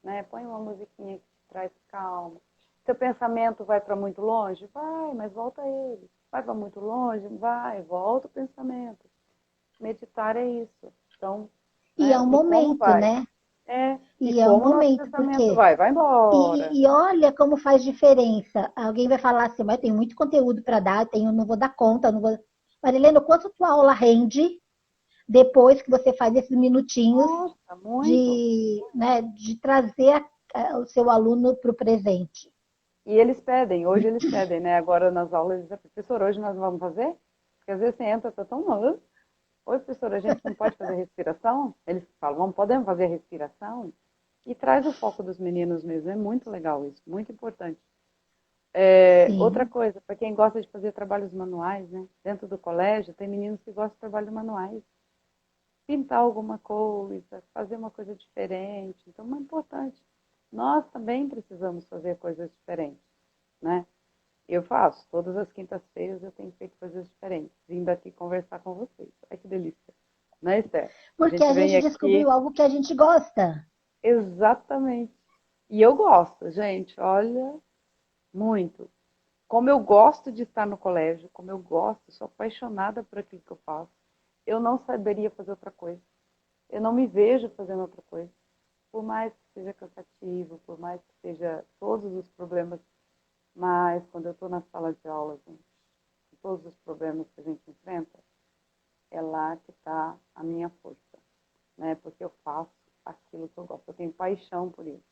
né? Põe uma musiquinha que te traz calma. Seu pensamento vai para muito longe? Vai, mas volta ele. Vai para muito longe? Vai, volta o pensamento. Meditar é isso. Então, e é um momento, né? E é um momento, porque vai embora. E olha como faz diferença. Alguém vai falar assim, mas tem muito conteúdo para dar, não vou dar conta, não vou... Marilena, quanto tua aula rende depois que você faz esses minutinhos de trazer o seu aluno para o presente? E hoje eles pedem, né? Agora nas aulas, eles dizem, professor, hoje nós vamos fazer? Porque às vezes você entra, tá tão novo. Oi, professora, a gente não pode fazer respiração? Eles falam, podemos fazer respiração? E traz o foco dos meninos mesmo. É muito legal isso, muito importante. Outra coisa, para quem gosta de fazer trabalhos manuais, né? Dentro do colégio, tem meninos que gostam de trabalhos manuais. Pintar alguma coisa, fazer uma coisa diferente. Então, é importante. Nós também precisamos fazer coisas diferentes, né? Eu faço. Todas as quintas-feiras eu tenho feito coisas diferentes. Vindo aqui conversar com vocês. Ai, que delícia. Né, Esther? Porque a gente descobriu algo que a gente gosta. Exatamente. E eu gosto, gente. Olha, muito. Como eu gosto de estar no colégio, como eu gosto, sou apaixonada por aquilo que eu faço. Eu não saberia fazer outra coisa. Eu não me vejo fazendo outra coisa. Por mais que seja cansativo, por mais que seja todos os problemas. Mas quando eu estou na sala de aula, gente, todos os problemas que a gente enfrenta, é lá que está a minha força, né? Porque eu faço aquilo que eu gosto, eu tenho paixão por isso,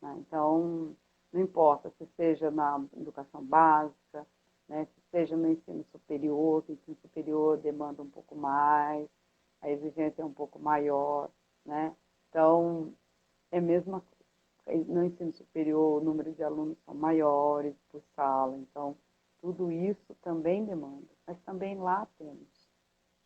né? Então, não importa se seja na educação básica, né? Se seja no ensino superior, que o ensino superior demanda um pouco mais, a exigência é um pouco maior, né? Então, é a mesma coisa. No ensino superior, o número de alunos são maiores por sala, então tudo isso também demanda, mas também lá temos,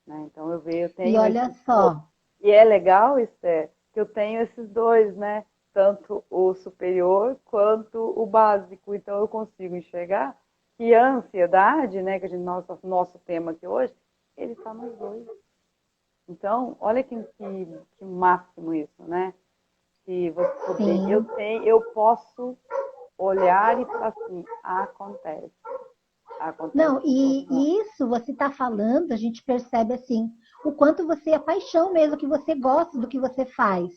né? Então eu tenho... E olha só... E é legal, Esther, que eu tenho esses dois, né? tanto o superior quanto o básico. Então, eu consigo enxergar que a ansiedade, né, que a gente, nosso tema aqui hoje, ele está nos dois. Então, olha que máximo isso, né? Que você poder, eu posso olhar e falar assim, acontece. Não, e isso você está falando, a gente percebe assim, o quanto você é paixão mesmo, que você gosta do que você faz.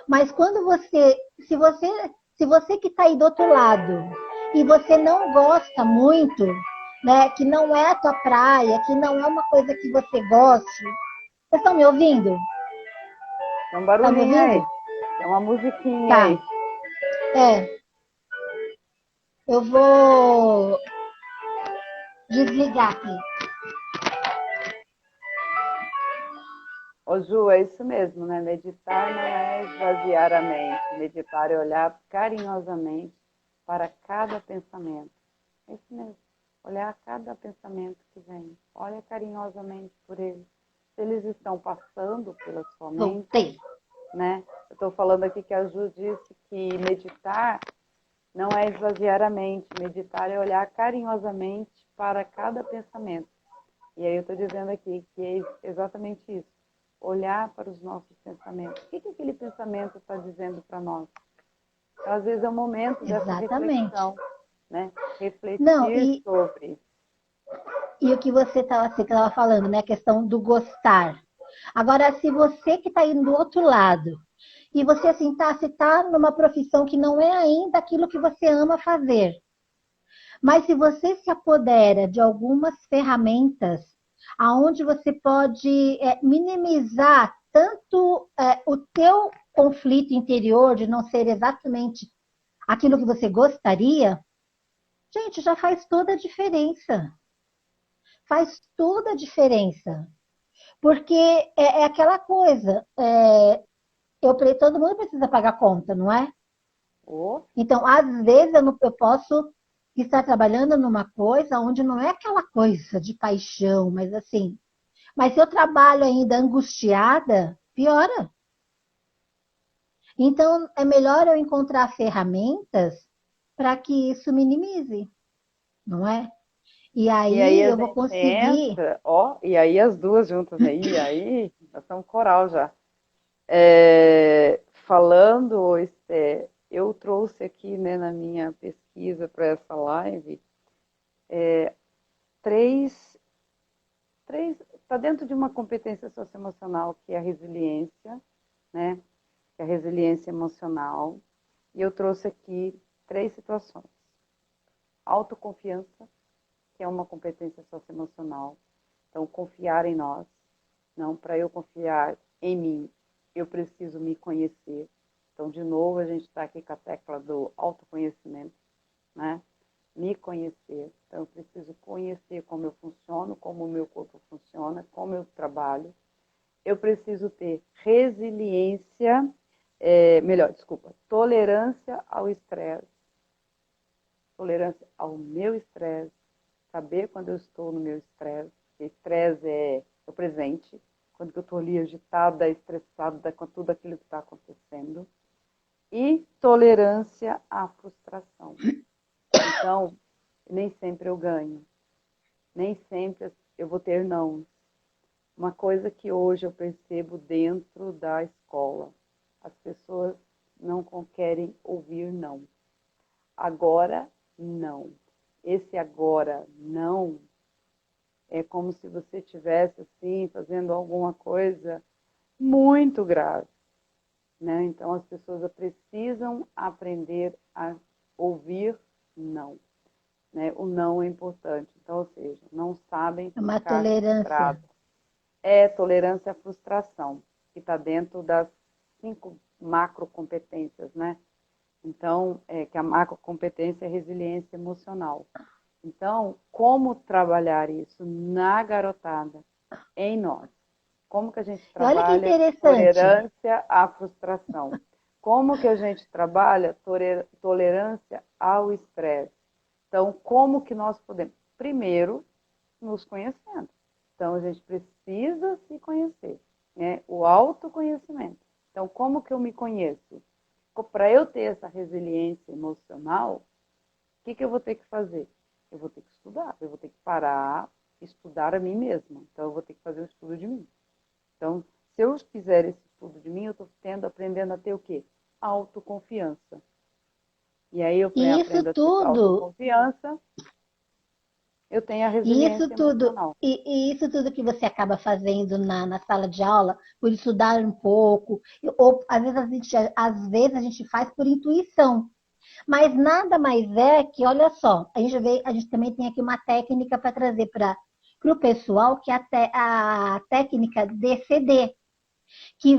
Mas quando se você que está aí do outro lado, e você não gosta muito, né, que não é a tua praia, que não é uma coisa que você goste, vocês estão me ouvindo? Tem um barulhinho tá aí, tem uma musiquinha tá. aí. Eu vou desligar aqui. Ô Ju, é isso mesmo, né? Meditar não é esvaziar a mente. Meditar é olhar carinhosamente para cada pensamento. É isso mesmo. Olhar cada pensamento que vem. Olha carinhosamente por eles. Se eles estão passando pela sua mente, Voltei. né? Eu estou falando aqui que a Ju disse que meditar não é esvaziar a mente. Meditar é olhar carinhosamente para cada pensamento. E aí eu estou dizendo aqui que é exatamente isso. Olhar para os nossos pensamentos. O que aquele pensamento está dizendo para nós? Então, às vezes é o momento dessa reflexão, né? Refletir sobre. E o que você estava falando, né? A questão do gostar. Agora, se você que está indo do outro lado, e você assim, você está numa profissão que não é ainda aquilo que você ama fazer, mas se você se apodera de algumas ferramentas aonde você pode minimizar tanto o teu conflito interior de não ser exatamente aquilo que você gostaria, gente, já faz toda a diferença. Faz toda a diferença. Porque é aquela coisa, todo mundo precisa pagar conta, não é? Então, às vezes, eu posso estar trabalhando numa coisa onde não é aquela coisa de paixão, mas assim. Mas se eu trabalho ainda angustiada, piora. Então, é melhor eu encontrar ferramentas para que isso minimize, não é? E aí eu vou conseguir. E aí as duas juntas, né? E aí, nós estamos coral já. Falando, Esther, eu trouxe aqui, né, na minha pesquisa para essa live, está dentro de uma competência socioemocional que é a resiliência, né? Que é a resiliência emocional. E eu trouxe aqui 3 situações. Autoconfiança, que é uma competência socioemocional. Então, confiar em nós. Não, para eu confiar em mim, eu preciso me conhecer. Então, de novo, a gente está aqui com a tecla do autoconhecimento, né? Me conhecer. Então, eu preciso conhecer como eu funciono, como o meu corpo funciona, como eu trabalho. Eu preciso ter resiliência, tolerância ao estresse. Tolerância ao meu estresse. Saber quando eu estou no meu estresse. Estresse é o presente. Quando eu estou ali agitada, estressada com tudo aquilo que está acontecendo. E tolerância à frustração. Então, nem sempre eu ganho. Nem sempre eu vou ter não. Uma coisa que hoje eu percebo dentro da escola. As pessoas não querem ouvir não. Agora, não. Esse agora, não, é como se você estivesse assim, fazendo alguma coisa muito grave. Né? Então, as pessoas precisam aprender a ouvir não. Né? O não é importante. Então, ou seja, não sabem ficar uma tolerância. Tolerância à frustração, que está dentro das 5 macrocompetências, né? Então, que a macrocompetência é resiliência emocional. Então, como trabalhar isso na garotada, em nós? Como que a gente trabalha tolerância à frustração? Como que a gente trabalha tolerância ao estresse? Então, como que nós podemos? Primeiro, nos conhecendo. Então, a gente precisa se conhecer, né? O autoconhecimento. Então, como que eu me conheço? para eu ter essa resiliência emocional, o que eu vou ter que fazer? Eu vou ter que estudar, eu vou ter que parar, estudar a mim mesma. Então, eu vou ter que fazer um estudo de mim. Então, se eu fizer esse estudo de mim, eu estou aprendendo a ter o quê? Autoconfiança. E aí eu aprendo a ter autoconfiança, eu tenho a resiliência emocional. E isso tudo que você acaba fazendo na sala de aula, por estudar um pouco, ou às vezes a gente faz por intuição. Mas nada mais é que, olha só, a gente também tem aqui uma técnica para trazer para o pessoal, que é a técnica DCD, que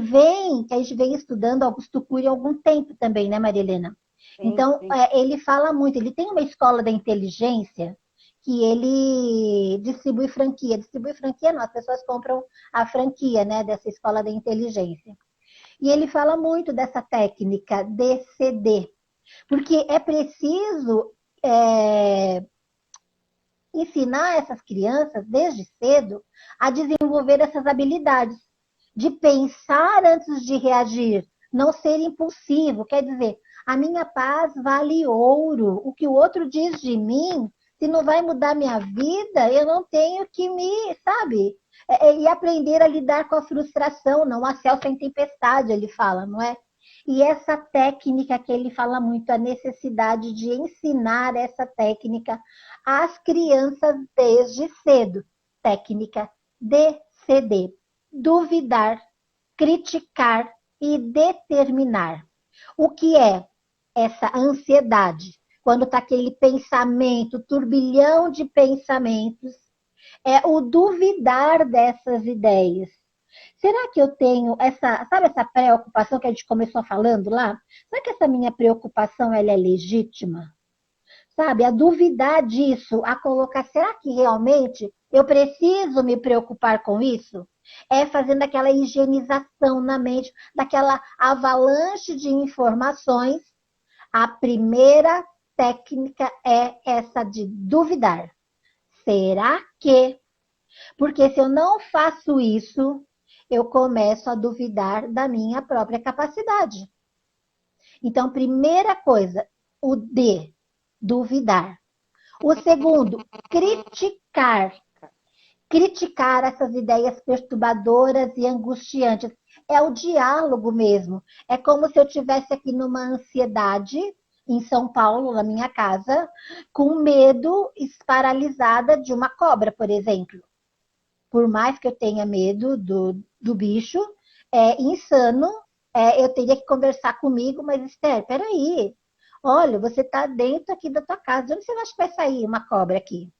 a gente vem estudando Augusto Cury há algum tempo também, né, Maria Helena? Sim, então, sim. Ele fala muito, ele tem uma escola da inteligência que ele distribui franquia. Distribui franquia não, as pessoas compram a franquia, né, dessa escola da inteligência. E ele fala muito dessa técnica DCD, porque é preciso ensinar essas crianças, desde cedo, a desenvolver essas habilidades de pensar antes de reagir, não ser impulsivo. Quer dizer, a minha paz vale ouro. O que o outro diz de mim, se não vai mudar minha vida, eu não tenho que sabe? E aprender a lidar com a frustração, não há céu sem tempestade, ele fala, não é? E essa técnica que ele fala muito, a necessidade de ensinar essa técnica às crianças desde cedo. Técnica DCD. Duvidar, criticar e determinar. O que é essa ansiedade? Quando está aquele pensamento, turbilhão de pensamentos, é o duvidar dessas ideias. Será que eu tenho essa preocupação que a gente começou falando lá? Será que essa minha preocupação ela é legítima? Sabe, a duvidar disso, a colocar, será que realmente eu preciso me preocupar com isso? É fazendo aquela higienização na mente, daquela avalanche de informações. A primeira técnica é essa de duvidar. Será que? Porque se eu não faço isso, eu começo a duvidar da minha própria capacidade. Então, primeira coisa, o D, duvidar. O segundo, criticar. Criticar essas ideias perturbadoras e angustiantes. É o diálogo mesmo. É como se eu estivesse aqui numa ansiedade, em São Paulo, na minha casa, com medo, paralisada de uma cobra, por exemplo. Por mais que eu tenha medo do bicho, é insano, eu teria que conversar comigo, mas Esther, peraí, olha, você está dentro aqui da tua casa, de onde você acha que vai sair uma cobra aqui?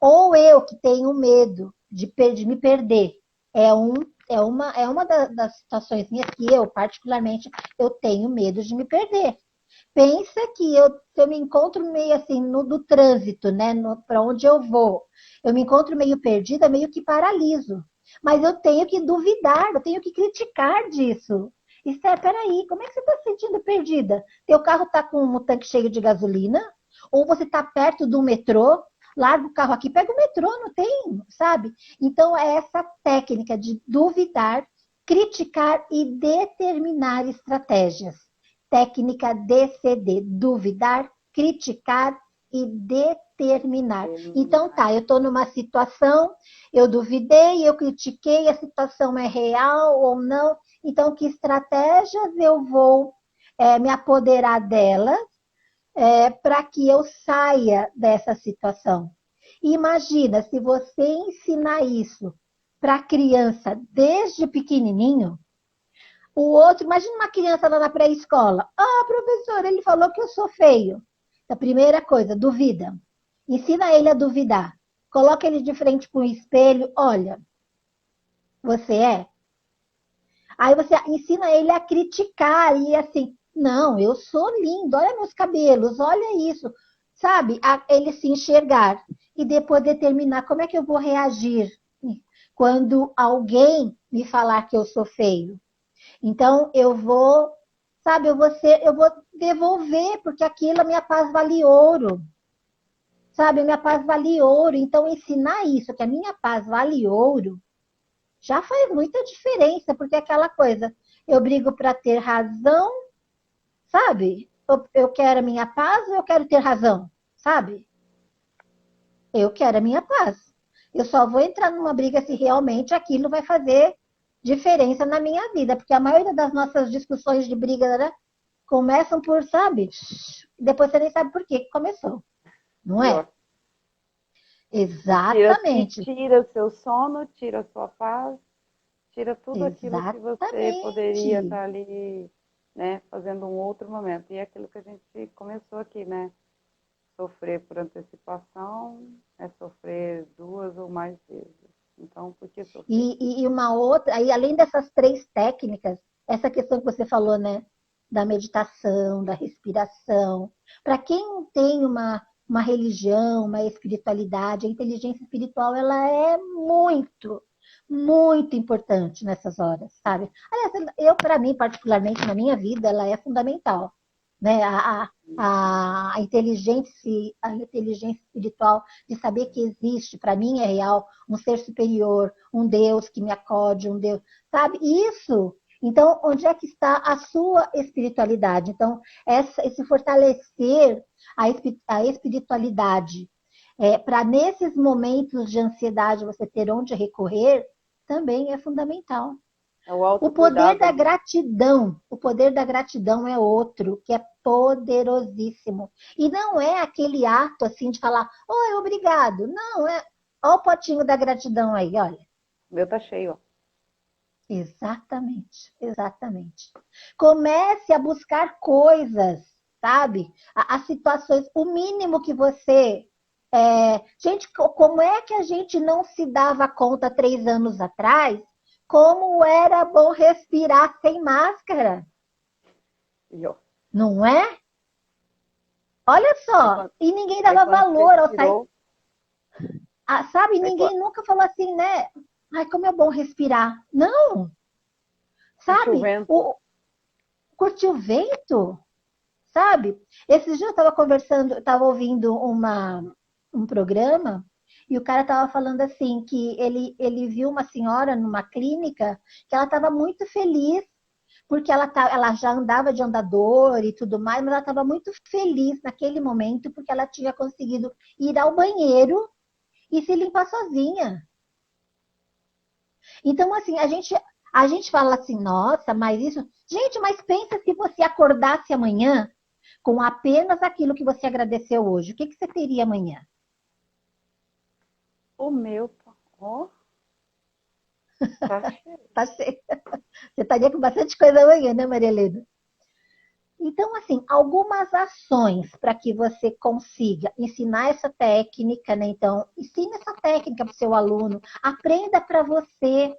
Ou eu que tenho medo de me perder, é uma das situações minhas que eu, particularmente, eu tenho medo de me perder. Pensa que se eu me encontro meio assim no trânsito, né, para onde eu vou, eu me encontro meio perdida, meio que paraliso. Mas eu tenho que duvidar, eu tenho que criticar disso. Esther, peraí, como é que você está se sentindo perdida? Teu carro está com um tanque cheio de gasolina? Ou você está perto do metrô? Larga o carro aqui, pega o metrô, não tem, sabe? Então, é essa técnica de duvidar, criticar e determinar estratégias. Técnica DCD, duvidar, criticar e determinar. Então tá, eu estou numa situação, eu duvidei, eu critiquei, a situação é real ou não, então que estratégias eu vou me apoderar delas para que eu saia dessa situação. E imagina, se você ensinar isso para a criança desde pequenininho, o outro, imagina uma criança lá na pré-escola. Ah, professor, ele falou que eu sou feio. A primeira coisa, duvida. Ensina ele a duvidar. Coloca ele de frente com o espelho. Olha, você é? Aí você ensina ele a criticar e assim, não, eu sou lindo, olha meus cabelos, olha isso. Sabe? Ele se enxergar e depois determinar como é que eu vou reagir quando alguém me falar que eu sou feio. Então, eu vou devolver, porque aquilo, a minha paz vale ouro. Sabe, a minha paz vale ouro. Então, ensinar isso, que a minha paz vale ouro, já faz muita diferença, porque é aquela coisa, eu brigo para ter razão, sabe? Eu quero a minha paz ou eu quero ter razão, sabe? Eu quero a minha paz. Eu só vou entrar numa briga se realmente aquilo vai fazer diferença na minha vida, porque a maioria das nossas discussões de briga, né, começam por, sabe? Depois você nem sabe por que começou, não é? Pior. Exatamente. Tira seu sono, tira sua paz, tira tudo aquilo que você poderia Exatamente. estar ali, né, fazendo um outro momento. E é aquilo que a gente começou aqui, né? Sofrer por antecipação é sofrer 2 ou mais vezes. Então, por que sofrer? E uma outra, aí além dessas 3 técnicas, essa questão que você falou, né? Da meditação, da respiração. Para quem tem uma religião, uma espiritualidade, a inteligência espiritual ela é muito, muito importante nessas horas, sabe? Aliás, para mim, particularmente na minha vida, ela é fundamental. Né? A inteligência espiritual de saber que existe, para mim é real, um ser superior, um Deus que me acode, um Deus, sabe? Isso. Então, onde é que está a sua espiritualidade? Então, esse fortalecer a espiritualidade, para nesses momentos de ansiedade você ter onde recorrer, também é fundamental. É o O poder autocuidado, da né? gratidão, o poder da gratidão é outro, que é poderosíssimo. E não é aquele ato assim de falar, oi, obrigado. Não, olha o potinho da gratidão aí, olha. O meu tá cheio, ó. Exatamente, exatamente. Comece a buscar coisas, sabe? As situações, o mínimo que você. Gente, como é que a gente não se dava conta 3 anos atrás como era bom respirar sem máscara? E, ó, Não é? Olha só, e ninguém aí dava quando valor você ao sair. tirou, Sabe, aí quando ninguém nunca falou assim, né? Ai, como é bom respirar. Não, puxa o sabe? vento, Curtir o vento, sabe? Esses dias eu estava conversando, estava ouvindo um programa e o cara estava falando assim que ele viu uma senhora numa clínica que ela estava muito feliz porque ela já andava de andador e tudo mais, mas ela estava muito feliz naquele momento porque ela tinha conseguido ir ao banheiro e se limpar sozinha. Então, assim, a gente fala assim, nossa, mas isso. Gente, mas pensa se você acordasse amanhã com apenas aquilo que você agradeceu hoje. O que você teria amanhã? o meu, ó, tá cheio. Tá cheio. Você estaria com bastante coisa amanhã, né, Maria Helena? Então, assim, algumas ações para que você consiga ensinar essa técnica, né? Então, ensine essa técnica para o seu aluno, aprenda para você,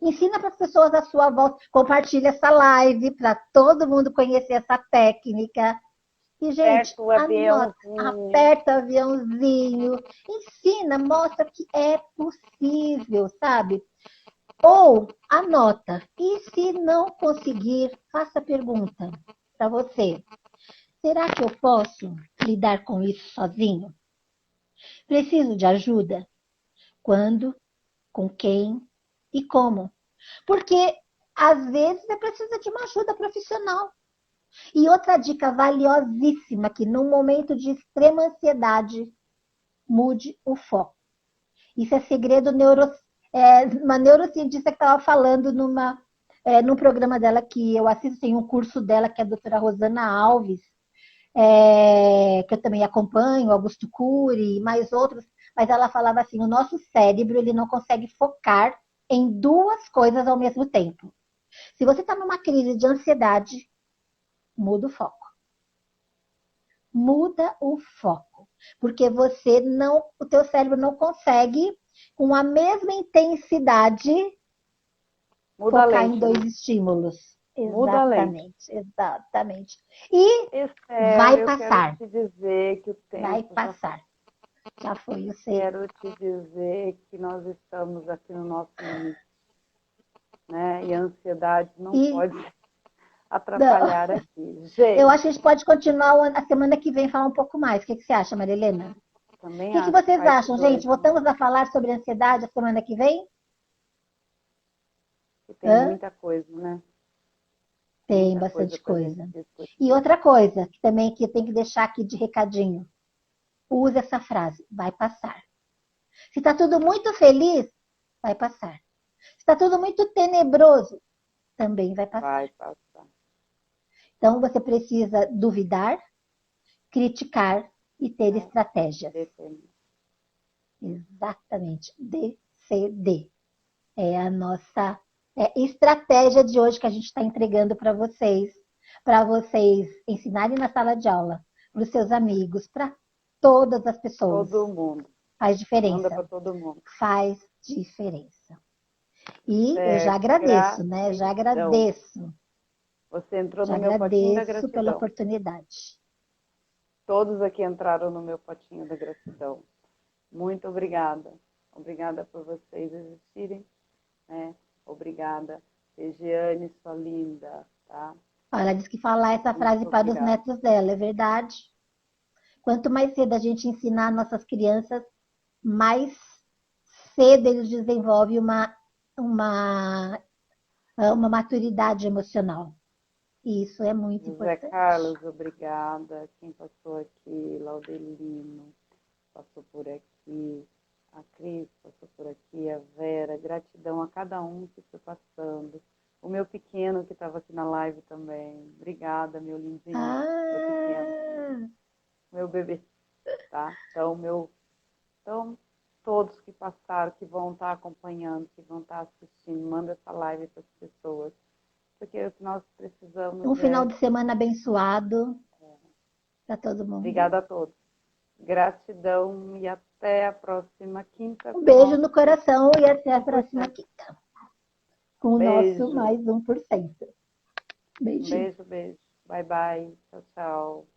ensina para as pessoas à sua volta, compartilhe essa live para todo mundo conhecer essa técnica. E, gente, Aperta o anota, aviãozinho. aperta o aviãozinho, ensina, mostra que é possível, sabe? Ou anota. E se não conseguir, faça a pergunta para você. Será que eu posso lidar com isso sozinho? Preciso de ajuda? Quando? Com quem? E como? Porque às vezes você precisa de uma ajuda profissional. E outra dica valiosíssima, que num momento de extrema ansiedade, mude o foco. Isso é segredo uma neurocientista que estava falando num programa dela que eu assisto, tem um curso dela, que é a doutora Rosana Alves, que eu também acompanho, Augusto Cury, mais outros, mas ela falava assim, o nosso cérebro ele não consegue focar em 2 coisas ao mesmo tempo. Se você está numa crise de ansiedade, muda o foco. Muda o foco. Porque o teu cérebro não consegue, com a mesma intensidade, Muda a focar em lente, 2 né? estímulos. Muda a lente. Exatamente. E Esther, vai eu quero passar. te dizer que o Vai tempo já passar. Já foi, eu sei. quero te dizer que nós estamos aqui no nosso limite, né? E a ansiedade não pode atrapalhar Não, aqui. Gente, eu acho que a gente pode continuar a semana que vem falar um pouco mais. O que você acha, Maria Helena? O também que acho vocês parte acham, 2, gente? Voltamos a falar sobre ansiedade a semana que vem? que tem muita coisa, né? Tem Muita bastante pra coisa. gente discutir. E outra coisa que também que eu tenho que deixar aqui de recadinho. Use essa frase, vai passar. Se está tudo muito feliz, vai passar. Se está tudo muito tenebroso, também vai passar. Vai passar. Então, você precisa duvidar, criticar e ter estratégias. Depende. Exatamente. DCD. É a nossa estratégia de hoje que a gente está entregando para vocês ensinarem na sala de aula, para os seus amigos, para todas as pessoas. Todo mundo. Faz diferença. Manda para todo mundo. Faz diferença. E Certo. eu já agradeço, né? Já agradeço. Você entrou Já no meu potinho da agradeço gratidão. pela oportunidade. Todos aqui entraram no meu potinho da gratidão. Muito obrigada. Obrigada por vocês existirem, né? Obrigada, Regiane, sua linda, tá? Ela disse que falar essa frase para os netos dela, é verdade? Quanto mais cedo a gente ensinar nossas crianças, mais cedo eles desenvolvem uma maturidade emocional. E isso é muito importante. José Carlos, obrigada. Quem passou aqui? Laudelino passou por aqui. A Cris passou por aqui. A Vera. Gratidão a cada um que foi passando. O meu pequeno que estava aqui na live também. Obrigada, meu lindinho. Meu pequeno. Meu bebê. Tá? Então, todos que passaram, que vão estar acompanhando, que vão estar assistindo, manda essa live para as pessoas. Porque o que nós precisamos um final de semana abençoado para todo mundo. Obrigada a todos. Gratidão e até a próxima quinta. Um beijo no coração e até a próxima quinta. Com o nosso mais 1%. Beijinho. Beijo. Bye, bye. Tchau, tchau.